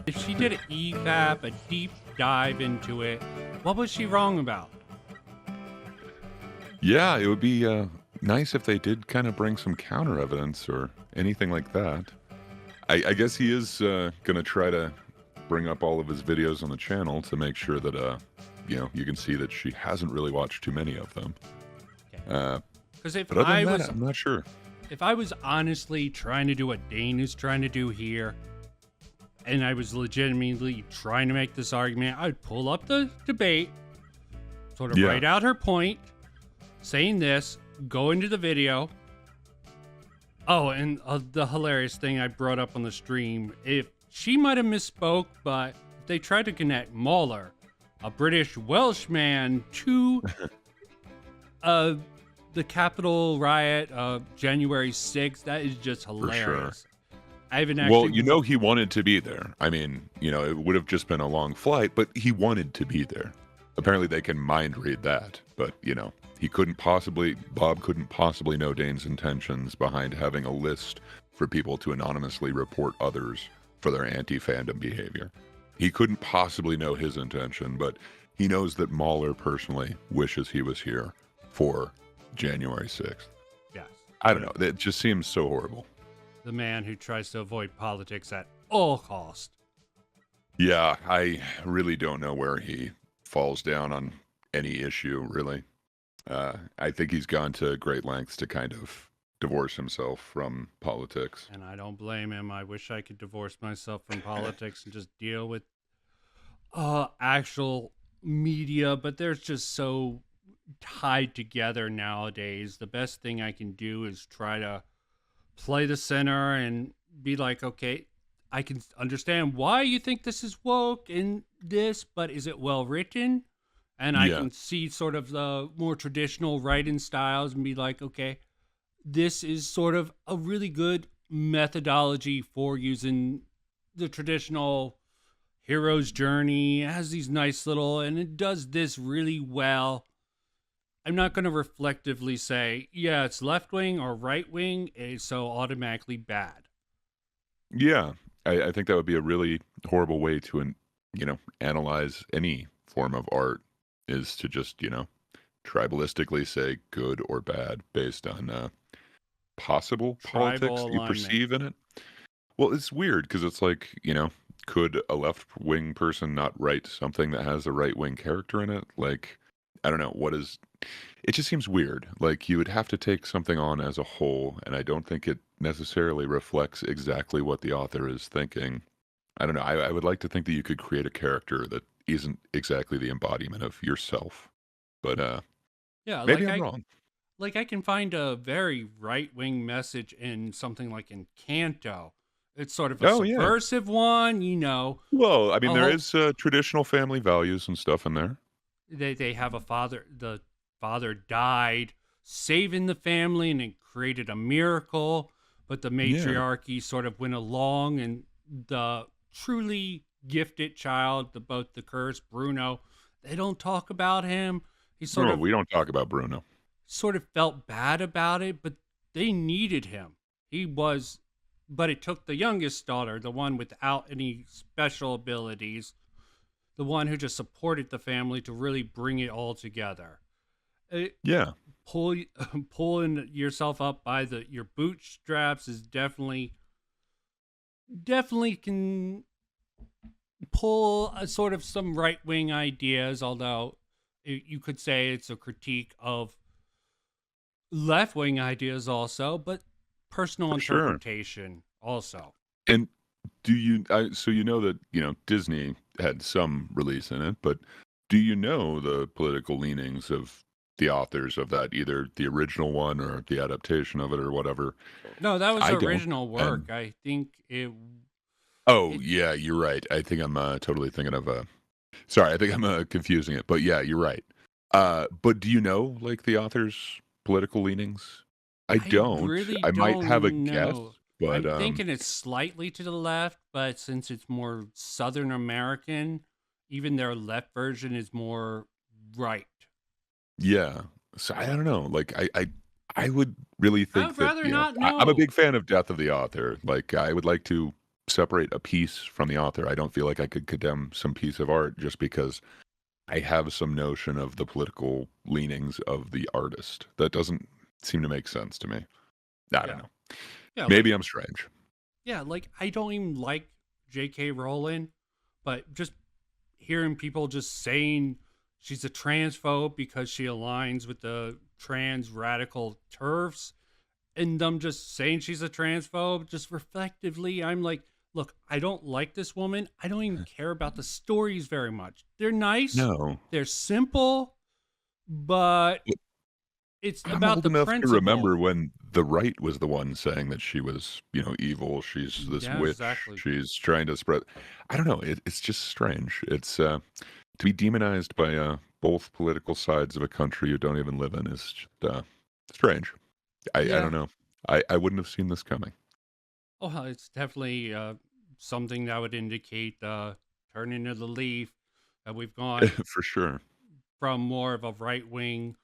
If she did an EFAP, a deep dive into it, what was she wrong about? Yeah, it would be nice if they did kind of bring some counter evidence or anything like that. I guess he is going to try to bring up all of his videos on the channel to make sure that, you can see that she hasn't really watched too many of them. Because if But other I than was, that, I'm not sure. if I was honestly trying to do what Dane is trying to do here, and I was legitimately trying to make this argument, I'd pull up the debate, sort of Yeah. write out her point, saying this, go into the video. Oh, and the hilarious thing I brought up on the stream, if she might have misspoke, but if they tried to connect Mahler, a British Welshman, to the Capitol riot of January 6th, that is just hilarious. I haven't actually. Well, he wanted to be there. I mean, it would have just been a long flight, but he wanted to be there. Apparently, they can mind read that, but Bob couldn't possibly know Dane's intentions behind having a list for people to anonymously report others for their anti-fandom behavior. He couldn't possibly know his intention, but he knows that Mahler personally wishes he was here for January 6th. Yes. I don't know. It just seems so horrible. The man who tries to avoid politics at all cost. Yeah, I really don't know where he falls down on any issue, really. I think he's gone to great lengths to kind of divorce himself from politics. And I don't blame him. I wish I could divorce myself from politics and just deal with actual media, but they're just so tied together nowadays. The best thing I can do is try to play the center and be like, okay, I can understand why you think this is woke in this, but is it well written? And I can see sort of the more traditional writing styles and be like, okay, this is sort of a really good methodology for using the traditional hero's journey. It has these nice little, and it does this really well. I'm not going to reflectively say, yeah, it's left wing or right wing, so automatically bad. Yeah, I think that would be a really horrible way to, analyze any form of art, is to just, tribalistically say good or bad based on possible Tribal politics you alignment. perceive in it. Well, it's weird because it's like, could a left-wing person not write something that has a right-wing character in it? Like, I don't know, it just seems weird. Like, you would have to take something on as a whole, and I don't think it necessarily reflects exactly what the author is thinking. I don't know. I would like to think that you could create a character that isn't exactly the embodiment of yourself. But Yeah, maybe I'm wrong. Like I can find a very right-wing message in something like Encanto. It's sort of a subversive one, Well, I mean, there is traditional family values and stuff in there. They have a father. The father died saving the family, and it created a miracle. But the matriarchy sort of went along, and the truly gifted child, both the cursed Bruno, they don't talk about him. We don't talk about Bruno. Sort of felt bad about it, but they needed him. But it took the youngest daughter, the one without any special abilities, the one who just supported the family, to really bring it all together. Pulling yourself up by your bootstraps is definitely can pull a sort of some right-wing ideas, although you could say it's a critique of left-wing ideas also, but personal interpretation also. And do you, so that, Disney had some release in it, but do you know the political leanings of the authors of that, either the original one or the adaptation of it or whatever? No, that was original work. I think it... yeah, you're right. I think I'm totally thinking of sorry, I think I'm confusing it, but yeah, you're right. But do you know, like, the author's political leanings? I don't. Really I might have a don't guess, know. but I'm thinking it's slightly to the left, but since it's more Southern American, even their left version is more right. yeah. So I don't know. Like, I would really I think would that, rather not I'm a know. big fan of Death of the Author. Like, I would like to separate a piece from the author. I don't feel like I could condemn some piece of art just because I have some notion of the political leanings of the artist. That doesn't seem to make sense to me. I don't Yeah. know. Yeah, Maybe I'm strange. like I don't even like J.K. Rowling, but just hearing people just saying she's a transphobe because she aligns with the trans radical turfs, and them just saying she's a transphobe, just reflectively, I'm like, look, I don't like this woman. I don't even care about the stories very much. They're nice, No. they're simple, but But it's I'm about old the enough to remember principle. when the right was the one saying that she was, evil. She's this Yeah, witch. exactly. She's trying to spread. I don't know. It's just strange. It's to be demonized by both political sides of a country you don't even live in is just strange. I Yeah. don't know. I wouldn't have seen this coming. Oh, it's definitely something that would indicate turning of the leaf that we've gone For sure. from more of a right wing.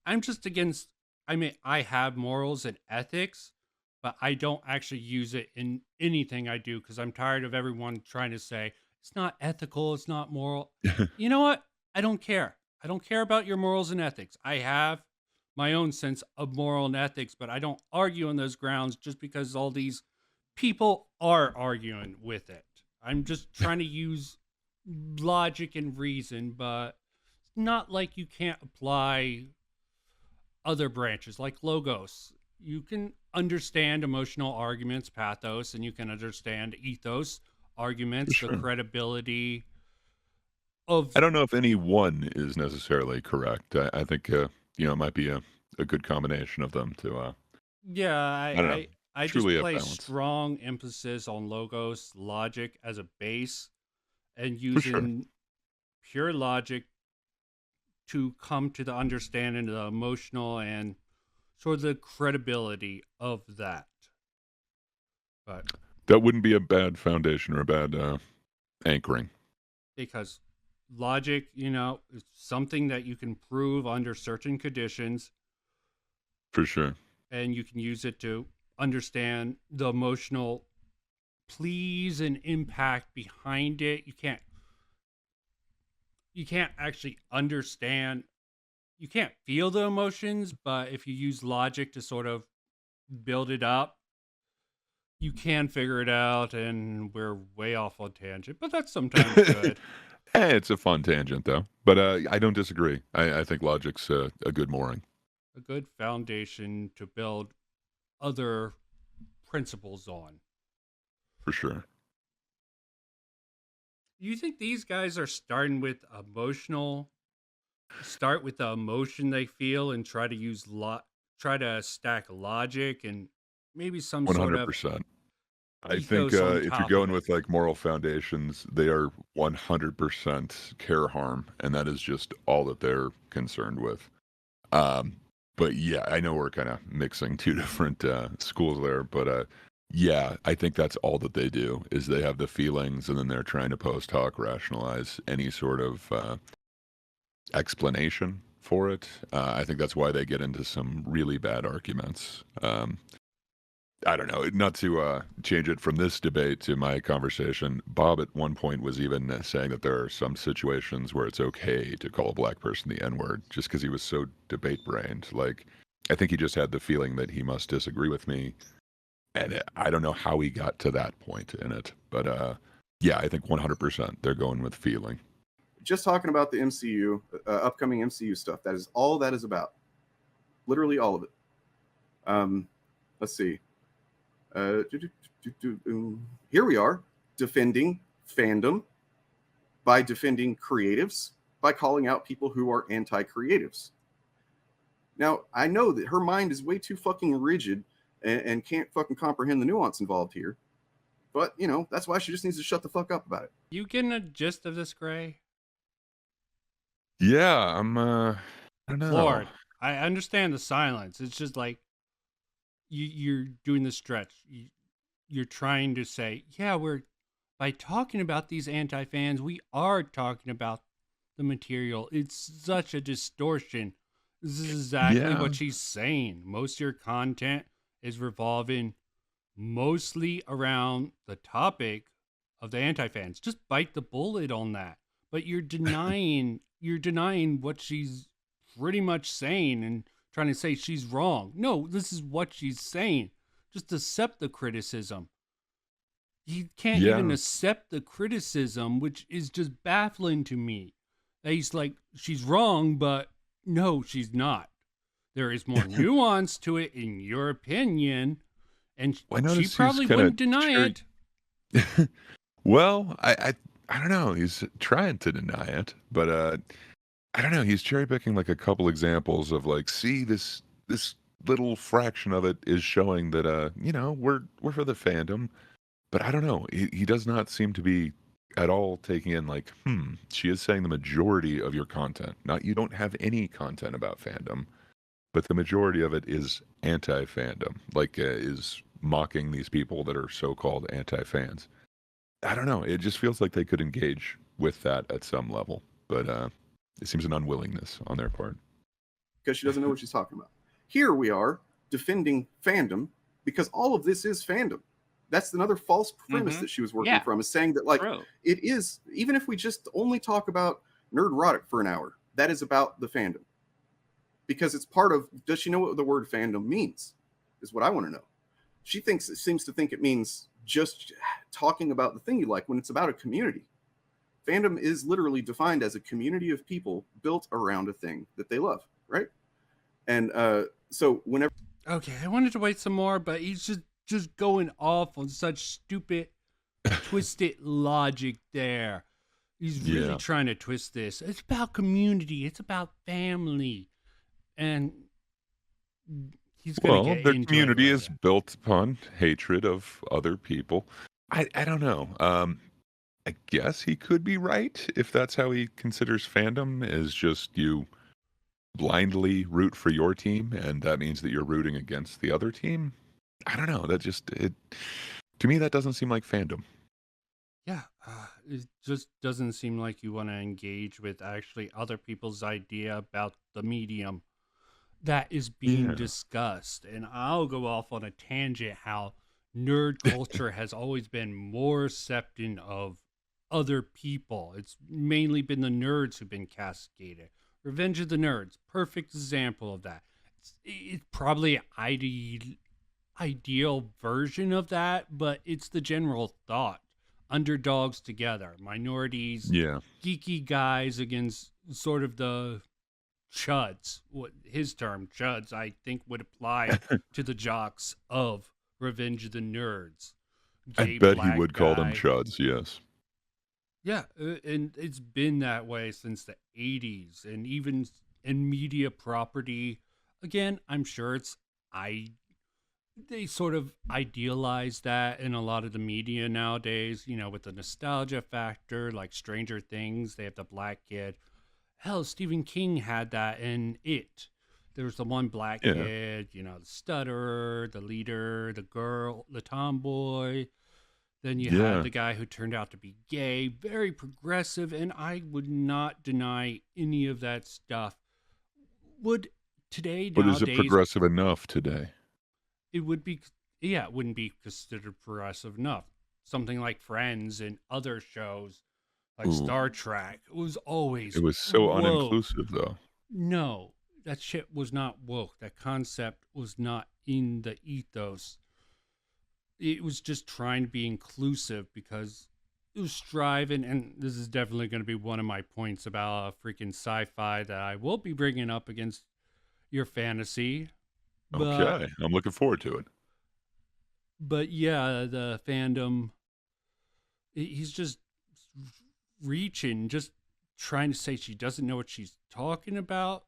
I'm just against. I mean, I have morals and ethics, but I don't actually use it in anything I do because I'm tired of everyone trying to say it's not ethical, it's not moral. You know what? I don't care. I don't care about your morals and ethics. I have my own sense of moral and ethics, but I don't argue on those grounds just because all these people are arguing with it. I'm just trying to use logic and reason, but it's not like you can't apply other branches like logos. You can understand emotional arguments, pathos, and you can understand ethos For arguments, the sure. credibility of. I don't know if any one is necessarily correct. I think it might be a good combination of them to Yeah, I don't know. I just Truly have place balance. strong emphasis on logos, logic as a base, and For sure. using pure logic to come to the understanding of the emotional and sort of the credibility of that. But That wouldn't be a bad foundation or a bad anchoring. because logic, is something that you can prove under certain conditions, For sure. and you can use it to understand the emotional pleas and impact behind it. You can't actually understand, you can't feel the emotions, but if you use logic to sort of build it up, you can figure it out, and we're way off on tangent, but that's sometimes good. It's a fun tangent though. But I don't disagree. I think logic's a good mooring. A good foundation to build other principles on. For sure. You think these guys are starting with start with the emotion they feel and try to try to stack logic and maybe some sort of 100%. I think ethos on if you're top of going it? with like moral foundations, they are 100% care harm, and that is just all that they're concerned with. Um, but yeah, I know we're kind of mixing two different schools there, but yeah, I think that's all that they do is they have the feelings, and then they're trying to post hoc rationalize any sort of explanation for it. I think that's why they get into some really bad arguments. I don't know, not to change it from this debate to my conversation. Bob at one point was even saying that there are some situations where it's okay to call a black person the N word just because he was so debate brained. Like, I think he just had the feeling that he must disagree with me. And I don't know how he got to that point in it. But yeah, I think 100% they're going with feeling. Just talking about the MCU, upcoming MCU stuff. That is all that is about. Literally all of it. Let's see. Here we are defending fandom by defending creatives by calling out people who are anti-creatives. Now, I know that her mind is way too fucking rigid and can't fucking comprehend the nuance involved here. But, that's why she just needs to shut the fuck up about it. You getting a gist of this, Gray? Yeah, I don't know. Floored. I understand the silence. It's just like you're doing the stretch. You're trying to say, yeah, by talking about these anti fans, we are talking about the material. It's such a distortion. This is exactly Yeah. what she's saying. Most of your content is revolving mostly around the topic of the anti-fans. Just bite the bullet on that. But you're denying what she's pretty much saying and trying to say she's wrong. No, this is what she's saying. Just accept the criticism. He can't even Yeah. accept the criticism, which is just baffling to me. That he's like, she's wrong, but no, she's not. There is more nuance to it, in your opinion, and I she noticed he's probably kind of wouldn't deny cherry. it. Well, I don't know. He's trying to deny it, but I don't know. He's cherry picking like a couple examples of like, see this little fraction of it is showing that we're for the fandom, but I don't know. He does not seem to be at all taking in like, she is saying the majority of your content. Not you don't have any content about fandom, but the majority of it is anti-fandom. Like is mocking these people that are so-called anti-fans. I don't know. It just feels like they could engage with that at some level, but it seems an unwillingness on their part. Because she doesn't know what she's talking about. Here we are defending fandom because all of this is fandom. That's another false premise that she was working from, is saying that like it is, even if we just only talk about Nerdrotic for an hour, that is about the fandom. Because it's part of, does she know what the word fandom means? Is what I want to know. She seems to think it means just talking about the thing you like when it's about a community. Fandom is literally defined as a community of people built around a thing that they love, right? And so whenever... Okay, I wanted to wait some more, but he's just going off on such stupid, twisted logic there. He's really trying to twist this. It's about community. It's about family. And he's going to get their into community it is built upon hatred of other people. I don't know. I guess he could be right if that's how he considers fandom, is just you blindly root for your team, and that means that you're rooting against the other team. I don't know. That just to me that doesn't seem like fandom. Yeah, it just doesn't seem like you want to engage with actually other people's idea about the medium that is being discussed. And I'll go off on a tangent how nerd culture has always been more accepting of other people. It's mainly been the nerds who've been castigated. Revenge of the Nerds, perfect example of that. It's probably an ideal version of that, but it's the general thought. Underdogs together, minorities, geeky guys against sort of the chuds. What his term, chuds, I think would apply to the jocks of Revenge of the Nerds. I bet he would call them chuds, yes. Yeah, and it's been that way since the 80s, and even in media property. Again, I'm sure they sort of idealize that in a lot of the media nowadays, with the nostalgia factor, like Stranger Things, they have the black kid. Hell, Stephen King had that in It. There was the one black kid, the stutterer, the leader, the girl, the tomboy. Then you had the guy who turned out to be gay, very progressive, and I would not deny any of that stuff. Would today, but nowadays... is it progressive enough today? It would be, it wouldn't be considered progressive enough. Something like Friends and other shows like Star Trek, it was so uninclusive, though. No, that shit was not woke. That concept was not in the ethos. It was just trying to be inclusive because it was striving, and this is definitely going to be one of my points about freaking sci-fi that I will be bringing up against your fantasy. Okay, I'm looking forward to it. But yeah, the fandom, he's just reaching, just trying to say she doesn't know what she's talking about.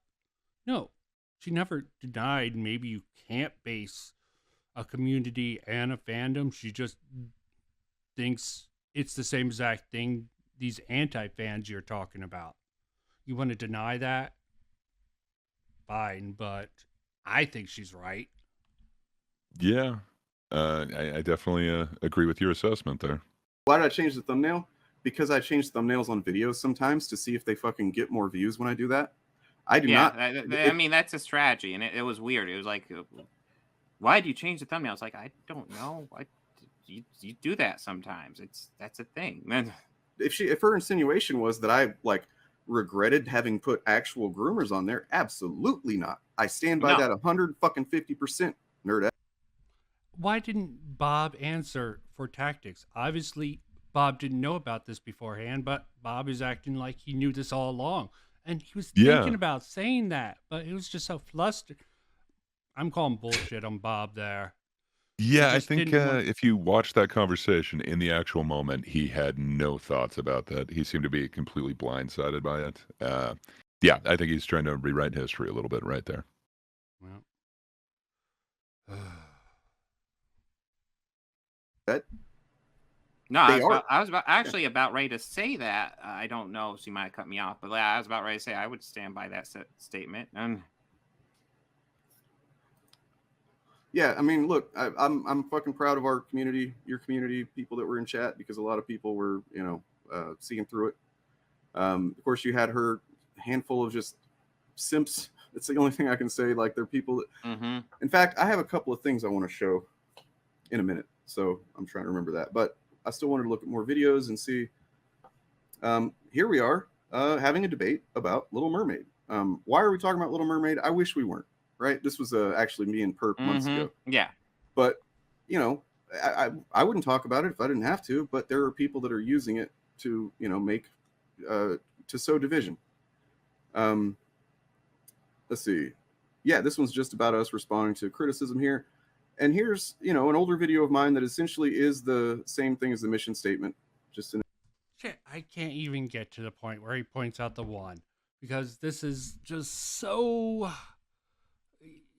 No, she never denied maybe you can't base a community and a fandom. She just thinks it's the same exact thing these anti-fans you're talking about. You want to deny that? Fine, but I think she's right. Yeah, I definitely agree with your assessment there. Why did I change the thumbnail? Because I change thumbnails on videos sometimes to see if they fucking get more views when I do that. I do Yeah, not. I mean, that's a strategy, and it was weird. It was like, why do you change the thumbnail? It's like, I don't know. You do that sometimes. That's a thing, man. If her insinuation was that I like regretted having put actual groomers on there, absolutely not. I stand by that 150%, Nerdette. Why didn't Bob answer for tactics? Obviously, Bob didn't know about this beforehand, but Bob is acting like he knew this all along. And he was thinking about saying that, but he was just so flustered. I'm calling bullshit on Bob there. Yeah, I think if you watch that conversation in the actual moment, he had no thoughts about that. He seemed to be completely blindsided by it. Yeah, I think he's trying to rewrite history a little bit right there. Well. No, I was actually about ready to say that. I don't know. She might have cut me off, but I was about ready to say I would stand by that statement. And yeah, I mean, look, I'm fucking proud of our community, your community, people that were in chat, because a lot of people were, seeing through it. Of course, you had her handful of just simps. That's the only thing I can say. Like, they're people that, in fact, I have a couple of things I want to show in a minute, so I'm trying to remember that. But I still wanted to look at more videos and see. Here we are having a debate about Little Mermaid. Why are we talking about Little Mermaid? I wish we weren't. Right? This was actually me and Perp months ago. Yeah. But, I wouldn't talk about it if I didn't have to, but there are people that are using it to, make, to sow division. Let's see. Yeah, this one's just about us responding to criticism here. And here's, an older video of mine that essentially is the same thing as the mission statement. Shit, I can't even get to the point where he points out the one, because this is just so...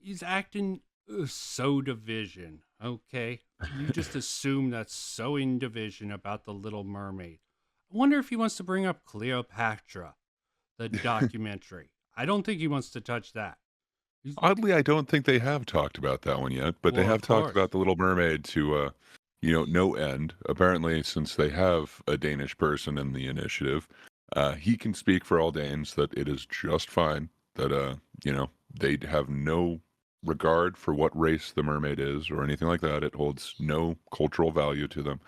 He's acting so division, okay? You just assume that's sowing division about the Little Mermaid. I wonder if he wants to bring up Cleopatra, the documentary. I don't think he wants to touch that. Oddly, I don't think they have talked about that one yet, but they have talked about the Little Mermaid to, no end. Apparently, since they have a Danish person in the initiative, he can speak for all Danes that it is just fine, that, they have no regard for what race the mermaid is or anything like that. It holds no cultural value to them.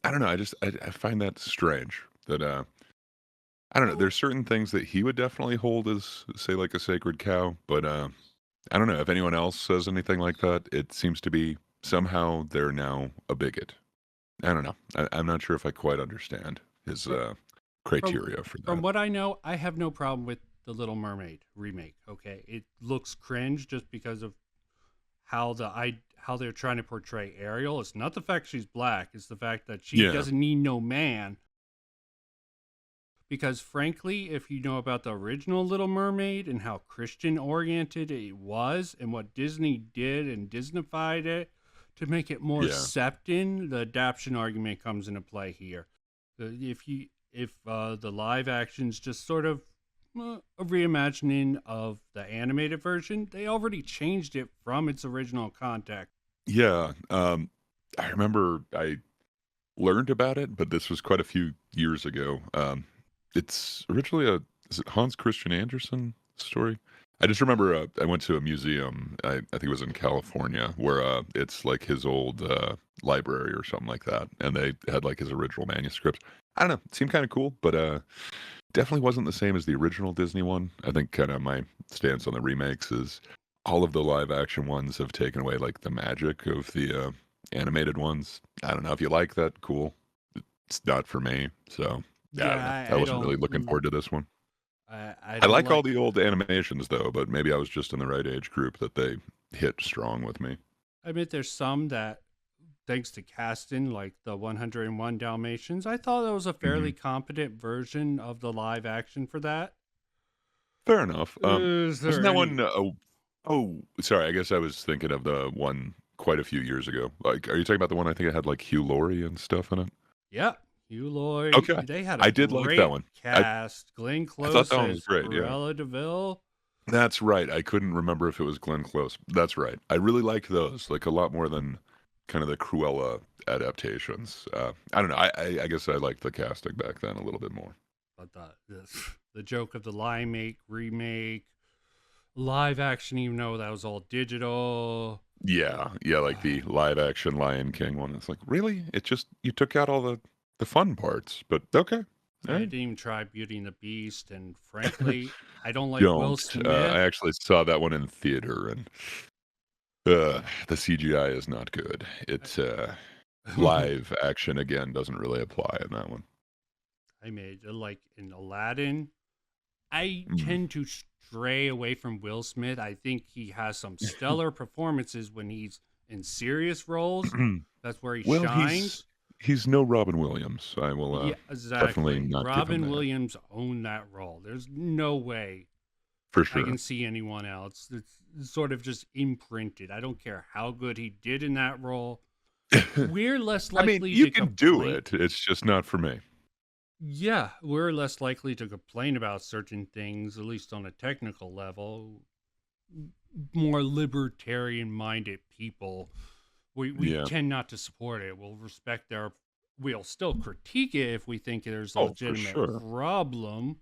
I don't know. I find that strange that, I don't know. There's certain things that he would definitely hold as, say, like a sacred cow, but, I don't know if anyone else says anything like that. It seems to be somehow they're now a bigot. I don't know. I'm not sure if I quite understand his criteria for that. From what I know, I have no problem with the Little Mermaid remake. Okay, it looks cringe just because of how they're trying to portray Ariel. It's not the fact she's black; it's the fact that she doesn't need no man. Because frankly, if you know about the original Little Mermaid and how Christian oriented it was, and what Disney did and Disneyfied it to make it more accepting, the adaptation argument comes into play here. If the live action's just sort of a reimagining of the animated version, they already changed it from its original context. Yeah, I remember I learned about it, but this was quite a few years ago. It's originally is it Hans Christian Andersen story? I just remember I went to a museum, I think it was in California, where it's like his old library or something like that, and they had like his original manuscripts. I don't know, it seemed kind of cool, but definitely wasn't the same as the original Disney one. I think kind of my stance on the remakes is all of the live action ones have taken away like the magic of the animated ones. I don't know if you like that, cool. It's not for me, so I wasn't really looking forward to this one. I like all the old animations though, but maybe I was just in the right age group that they hit strong with me. I admit there's some that, thanks to casting, like the 101 Dalmatians, I thought that was a fairly competent version of the live action for that. Fair enough. Wasn't that one? Sorry. I guess I was thinking of the one quite a few years ago. Like, are you talking about the one I think it had like Hugh Laurie and stuff in it? Yeah, Hugh Laurie. Okay, they had I did like that one. Cast Glenn Close. I thought that one was great. Cruella DeVille. That's right. I couldn't remember if it was Glenn Close. That's right. I really liked those, like a lot more than kind of the Cruella adaptations. I don't know. I guess I liked the casting back then a little bit more. I thought this. the joke of the remake, live action, even though that was all digital. Yeah, like the live action Lion King one. It's like, really? It just you took out all the fun parts, but okay. All I right. didn't even try Beauty and the Beast, and frankly, I don't like Will Don't. Smith. I actually saw that one in theater, and the CGI is not good. It's live action again doesn't really apply in that one. I made like in Aladdin. I Mm. tend to stray away from Will Smith. I think he has some stellar performances when he's in serious roles. That's where he Well, shines. he's no Robin Williams. I will Yeah, definitely exactly. not give him Robin that Williams owned that role. There's no way for I sure. can see anyone else. It's sort of just imprinted. I don't care how good he did in that role. We're less I mean, likely you to can do complain. it. It's just not for me. Yeah, we're less likely to complain about certain things, at least on a technical level. More libertarian minded people, we Yeah. tend not to support it. We'll still critique it if we think there's a Oh, for legitimate sure. problem.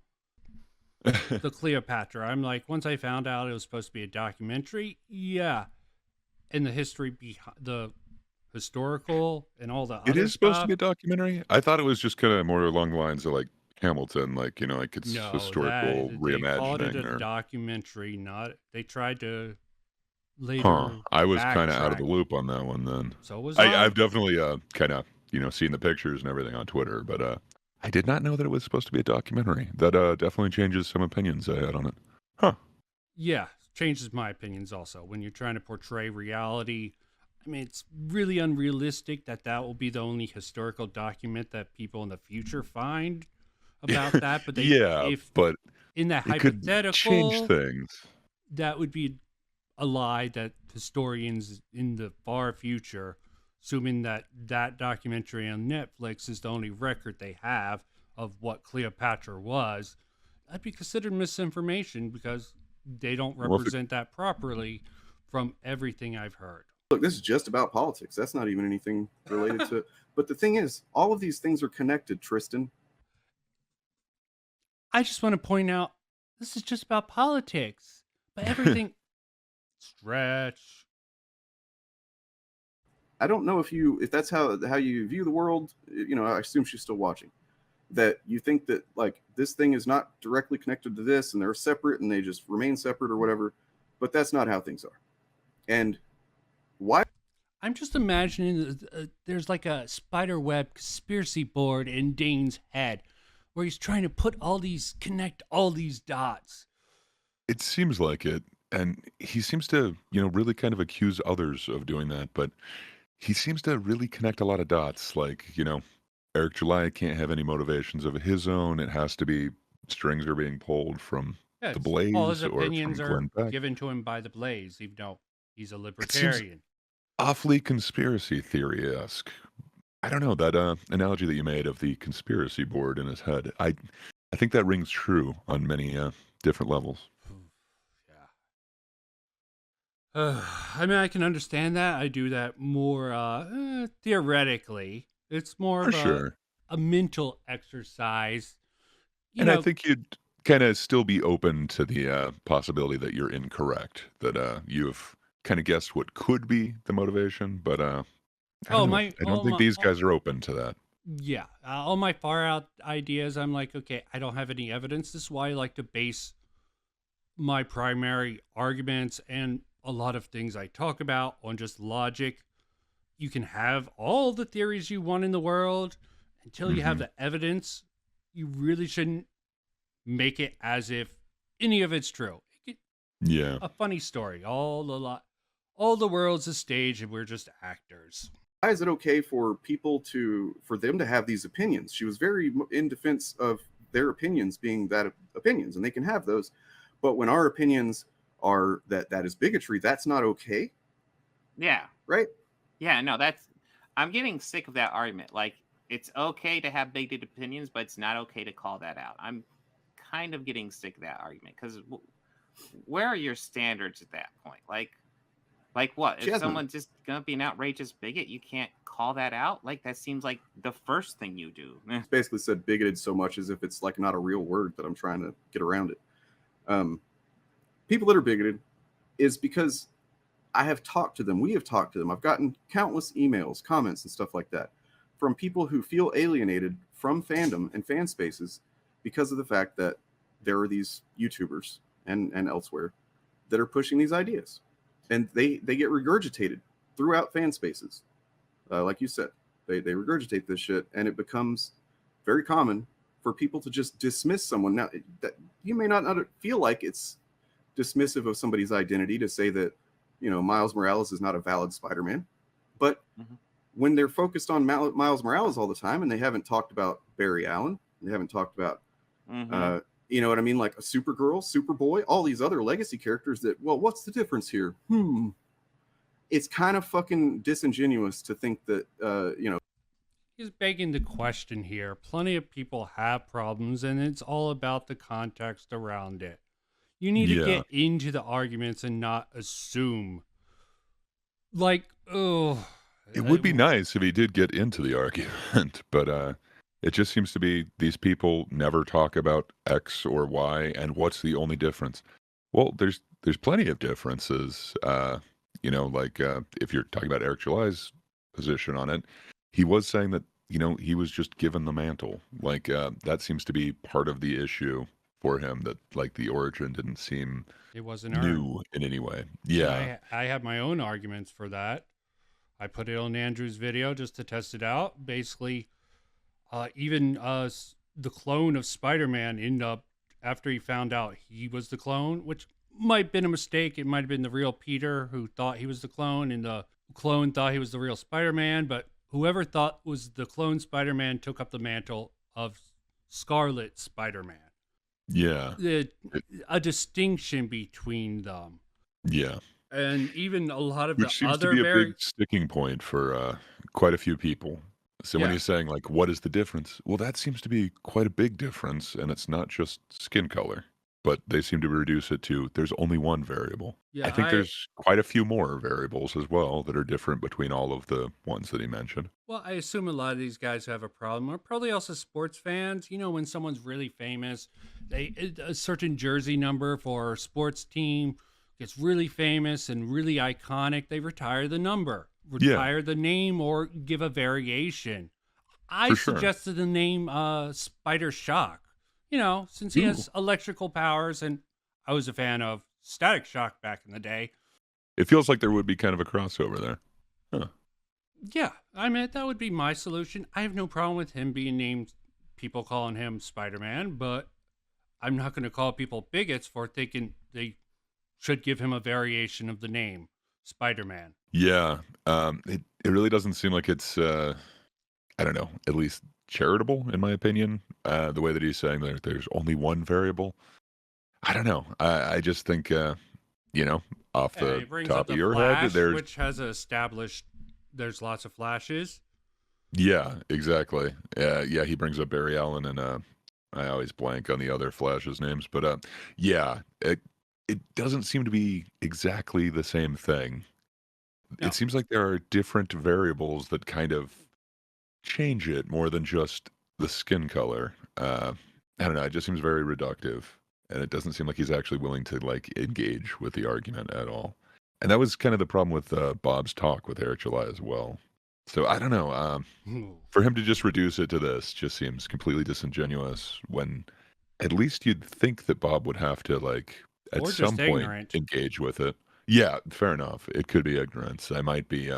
The Cleopatra, I'm like, once I found out it was supposed to be a documentary, yeah, and the history behind the historical and all the It other is supposed to stuff. be a documentary? I thought it was just kinda more along the lines of, like, Hamilton, like, like it's No, historical that they called it a reimagining or documentary, not they tried to Huh. later I was kinda out of backtrack. the loop on that one then. So was I've I. definitely, kinda, seen the pictures and everything on Twitter, but, I did not know that it was supposed to be a documentary. That, definitely changes some opinions I had on it. Huh. Yeah, changes my opinions also. When you're trying to portray reality, I mean, it's really unrealistic that that will be the only historical document that people in the future find about that. But Yeah, if but in that it could change hypothetical, things. that would be a lie that historians in the far future, assuming that that documentary on Netflix is the only record they have of what Cleopatra was, that'd be considered misinformation because they don't Well, if it represent that properly from everything I've heard. Look, this is just about politics. That's not even anything related to. But the thing is, all of these things are connected, Tristan. I just want to point out this is just about politics, but everything stretch. I don't know if that's how you view the world. I assume she's still watching. That you think that like this thing is not directly connected to this, and they're separate, and they just remain separate or whatever. But that's not how things are. And why? I'm just imagining there's like a spider web conspiracy board in Dane's head where he's trying to connect all these dots. It seems like it, and he seems to, really kind of accuse others of doing that, but he seems to really connect a lot of dots, like, Eric July can't have any motivations of his own. It has to be strings are being pulled from Yeah, The all his Blaze or from opinions are Glenn Beck. given to him by the Blaze, even though he's a It seems libertarian. awfully conspiracy theory-esque. I don't know, that analogy that you made of the conspiracy board in his head. I think that rings true on many different levels. Yeah. I mean, I can understand that. I do that more theoretically. It's more For of sure. a mental exercise. You And I know, think you'd kind of still be open to the possibility that you're incorrect, that you've kind of guessed what could be the motivation, but I don't oh know. my, I don't think these guys are open to that. yeah, all my far out ideas. I'm like, okay, I don't have any evidence. This is why I like to base my primary arguments and a lot of things I talk about on just logic. You can have all the theories you want in the world until you have Mhm. the evidence. You really shouldn't make it as if any of it's true. Yeah. A funny story. All the world's a stage and we're just actors. Why is it okay for for them to have these opinions? She was very in defense of their opinions being that opinions, and they can have those. But when our opinions are that is bigotry, that's not okay, Yeah. right? Yeah, no, I'm getting sick of that argument. Like, it's okay to have bigoted opinions, but it's not okay to call that out. I'm kind of getting sick of that argument because where are your standards at that point? Like, Like what? She If has none. someone's just gonna be an outrageous bigot, you can't call that out? Like that seems like the first thing you do. It's basically said bigoted so much as if it's like not a real word that I'm trying to get around it. People that are bigoted is because I have talked to them. We have talked to them. I've gotten countless emails, comments, and stuff like that from people who feel alienated from fandom and fan spaces because of the fact that there are these YouTubers and elsewhere that are pushing these ideas, and they get regurgitated throughout fan spaces. Like you said, they regurgitate this shit, and it becomes very common for people to just dismiss someone. Now, that you may not feel like it's dismissive of somebody's identity to say that, you know, Miles Morales is not a valid Spider-Man, but when they're focused on Miles Morales all the time, and they haven't talked about Barry Allen, they haven't talked about, you know what I mean, like a Supergirl, Superboy, all these other legacy characters that, well, what's the difference here? It's kind of fucking disingenuous to think that, you know. He's begging the question here. Plenty of people have problems, and it's all about the context around it. You need to get into the arguments and not assume. Like, oh. It would be nice if he did get into the argument, but it just seems to be these people never talk about X or Y, and what's the only difference? Well, there's plenty of differences. You know, like if you're talking about Eric July's position on it, he was saying that, you know, he was just given the mantle. Like that seems to be part of the issue for him, that like the origin didn't seem it wasn't new in any way. Yeah. I have my own arguments for that. I put it on Andrew's video just to test it out. Basically, even the clone of Spider-Man ended up, after he found out he was the clone, which might have been a mistake. It might have been the real Peter who thought he was the clone, and the clone thought he was the real Spider-Man. But whoever thought was the clone Spider-Man took up the mantle of Scarlet Spider-Man. Yeah. A distinction between them. Yeah. And even a lot of Which the seems other to be a big sticking point for quite a few people. So when he's saying, like, what is the difference? Well, that seems to be quite a big difference, and it's not just skin color. But they seem to reduce it to there's only one variable. Yeah, I think there's quite a few more variables as well that are different between all of the ones that he mentioned. Well, I assume a lot of these guys who have a problem are probably also sports fans. You know, when someone's really famous, a certain jersey number for a sports team gets really famous and really iconic, they retire the number, retire the name, or give a variation. I suggested the name Spider Shock. You know, since he has electrical powers, and I was a fan of Static Shock back in the day. It feels like there would be kind of a crossover there. Huh. Yeah, I mean, that would be my solution. I have no problem with him being named, people calling him Spider-Man, but I'm not going to call people bigots for thinking they should give him a variation of the name, Spider-Man. Yeah, it really doesn't seem like it's, I don't know, at least charitable, in my opinion, the way that he's saying that there's only one variable. I don't know. I just think, you know, off the top of your head, there's... which has established there's lots of Flashes. Yeah, exactly. Yeah, he brings up Barry Allen, and I always blank on the other Flash's names, but yeah, it doesn't seem to be exactly the same thing. No. It seems like there are different variables that kind of change it more than just the skin color. I don't know. It just seems very reductive, and it doesn't seem like he's actually willing to like engage with the argument at all. And that was kind of the problem with Bob's talk with Eric July as well. So I don't know. For him to just reduce it to this just seems completely disingenuous, when at least you'd think that Bob would have to, like, at some point engage with it. Yeah, fair enough. It could be ignorance. I might be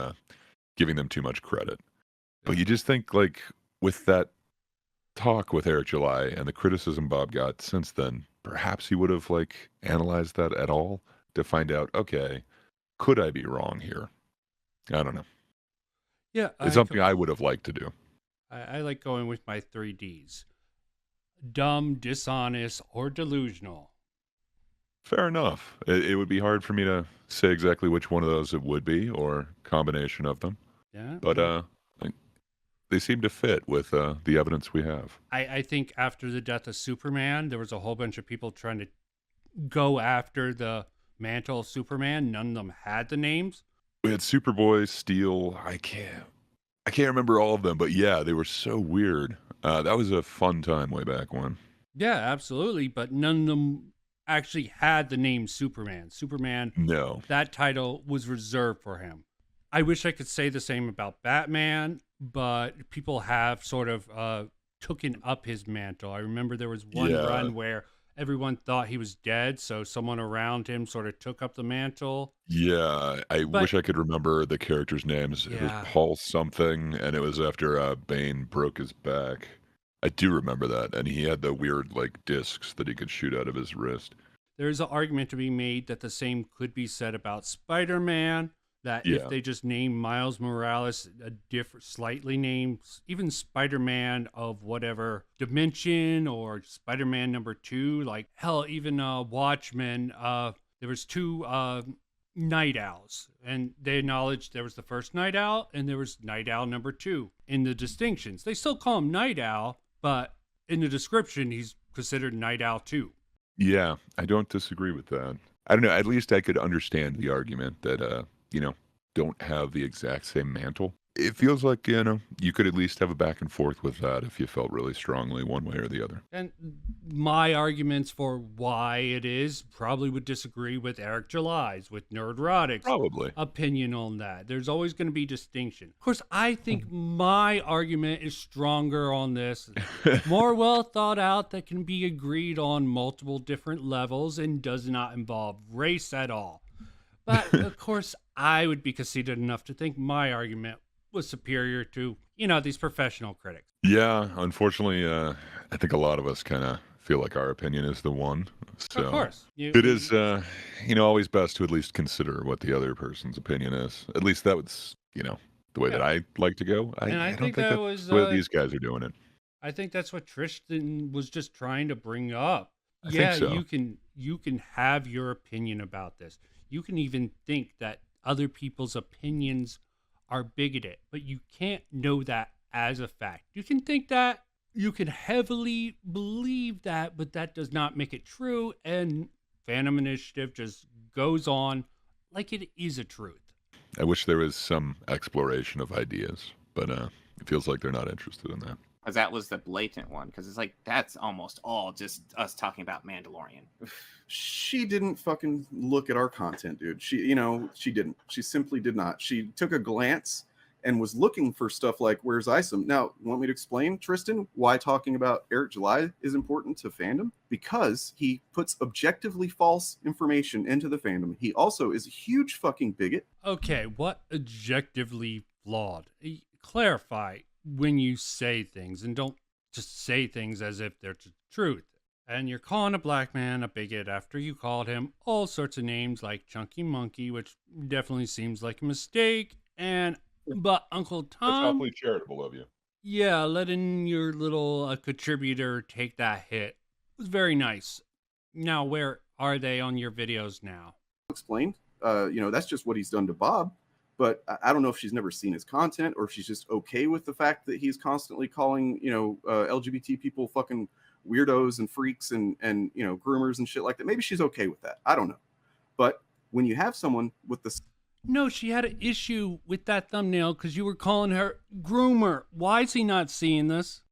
giving them too much credit. But you just think, like, with that talk with Eric July and the criticism Bob got since then, perhaps he would have, like, analyzed that at all to find out, okay, could I be wrong here? I don't know. Yeah. It's something I would have liked to do. I like going with my 3 Ds. Dumb, dishonest, or delusional. Fair enough. It would be hard for me to say exactly which one of those it would be, or combination of them. Yeah. But they seem to fit with the evidence we have. I think after the death of Superman, there was a whole bunch of people trying to go after the mantle of Superman, none of them had the names. We had Superboy, Steel. I can't remember all of them, but yeah, they were so weird. That was a fun time way back when. Yeah, absolutely. But none of them actually had the name Superman. Superman, No. that title was reserved for him. I wish I could say the same about Batman, but people have sort of taken up his mantle. I remember there was one Yeah. run where everyone thought he was dead, so someone around him sort of took up the mantle. Yeah, I But wish I could remember the characters' names. It was yeah, Paul something, and it was after Bane broke his back. I do remember that, and he had the weird like discs that he could shoot out of his wrist. there's an argument to be made that the same could be said about Spider-Man. That if Yeah. they just name Miles Morales a different, slightly named, even Spider-Man of whatever dimension or Spider-Man #2, like hell, even Watchmen. There was two Night Owls, and they acknowledged there was the first Night Owl and there was Night Owl #2 in the distinctions. They still call him Night Owl, but in the description, he's considered Night Owl 2. Yeah, I don't disagree with that. I don't know. At least I could understand the argument that don't have the exact same mantle. It feels like you could at least have a back and forth with that if you felt really strongly one way or the other. And my arguments for why it is probably would disagree with Eric July's, with Nerdrotic's Probably. opinion on that. There's always going to be distinction. Of course, I think my argument is stronger on this, more well thought out, that can be agreed on multiple different levels and does not involve race at all. But of course, I would be conceited enough to think my argument was superior to, these professional critics. Yeah, unfortunately, I think a lot of us kind of feel like our opinion is the one. So Of course. it is, always best to at least consider what the other person's opinion is. At least that was, the way that Yeah. I like to go. And I don't think think that that's was, the way these guys are doing it. I think that's what Tristan was just trying to bring up. I think so. You can have your opinion about this. You can even think that other people's opinions are bigoted, but you can't know that as a fact. You can think that, you can heavily believe that, but that does not make it true. And Phantom Initiative just goes on like it is a truth. I wish there was some exploration of ideas, but it feels like they're not interested in that. Because that was the blatant one. Because it's like, that's almost all just us talking about Mandalorian. She didn't fucking look at our content, dude. She didn't. She simply did not. She took a glance and was looking for stuff like, where's Isom? Now, you want me to explain, Tristan, why talking about Eric July is important to fandom? Because he puts objectively false information into the fandom. He also is a huge fucking bigot. Okay, what objectively flawed? Clarify when you say things, and don't just say things as if they're the truth. And you're calling a black man a bigot after you called him all sorts of names like Chunky Monkey, which definitely seems like a mistake. But Uncle Tom, charitable of you. yeah, letting your little contributor take that hit was very nice. Now, where are they on your videos now? Explained. That's just what he's done to Bob. But I don't know if she's never seen his content or if she's just okay with the fact that he's constantly calling, LGBT people fucking weirdos and freaks and groomers and shit like that. Maybe she's okay with that. I don't know. But when you have someone with the... No, she had an issue with that thumbnail because you were calling her groomer. Why is he not seeing this?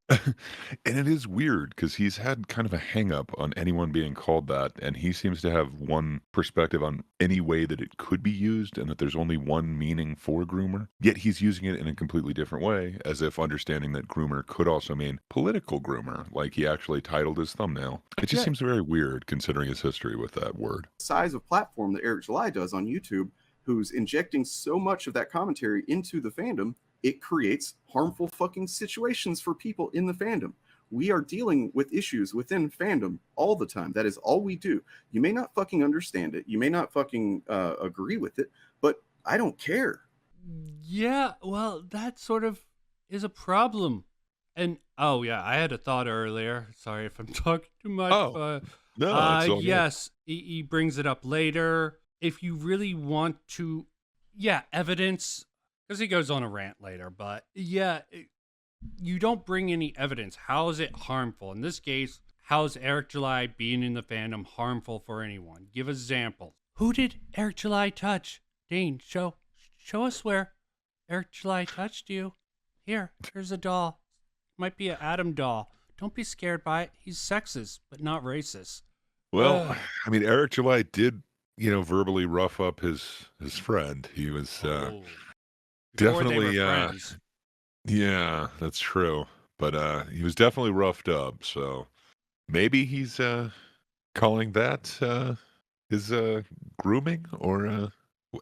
And it is weird because he's had kind of a hang up on anyone being called that, and he seems to have one perspective on any way that it could be used, and that there's only one meaning for groomer. Yet he's using it in a completely different way, as if understanding that groomer could also mean political groomer, like he actually titled his thumbnail. It just seems very weird considering his history with that word. Size of platform that Eric July does on YouTube, who's injecting so much of that commentary into the fandom, it creates harmful fucking situations for people in the fandom. We are dealing with issues within fandom all the time. That is all we do. You may not fucking understand it. You may not fucking agree with it, but I don't care. Yeah, well, that sort of is a problem. And, oh, yeah, I had a thought earlier. Sorry if I'm talking too much. Oh, no, it's all yes, he brings it up later. If you really want to, evidence, because he goes on a rant later, but you don't bring any evidence. How is it harmful? In this case, how is Eric July being in the fandom harmful for anyone? Give examples. Who did Eric July touch? Dane, show us where Eric July touched you. Here's a doll. Might be an Adam doll. Don't be scared by it. He's sexist, but not racist. Well, I mean, Eric July did, verbally rough up his friend. He was Before definitely, they were friends. yeah, that's true. But he was definitely roughed up. So maybe he's calling that his grooming, or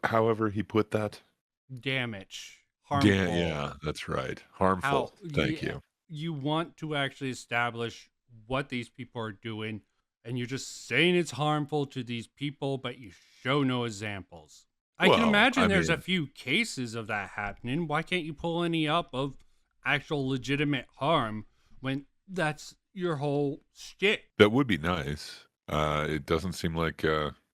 however he put that. Damage. Harmful. Yeah, that's right. Harmful. Thank you. You want to actually establish what these people are doing, and you're just saying it's harmful to these people, but you show no examples. I can imagine there's a few cases of that happening. Why can't you pull any up of actual legitimate harm when that's your whole shtick? That would be nice. It doesn't seem like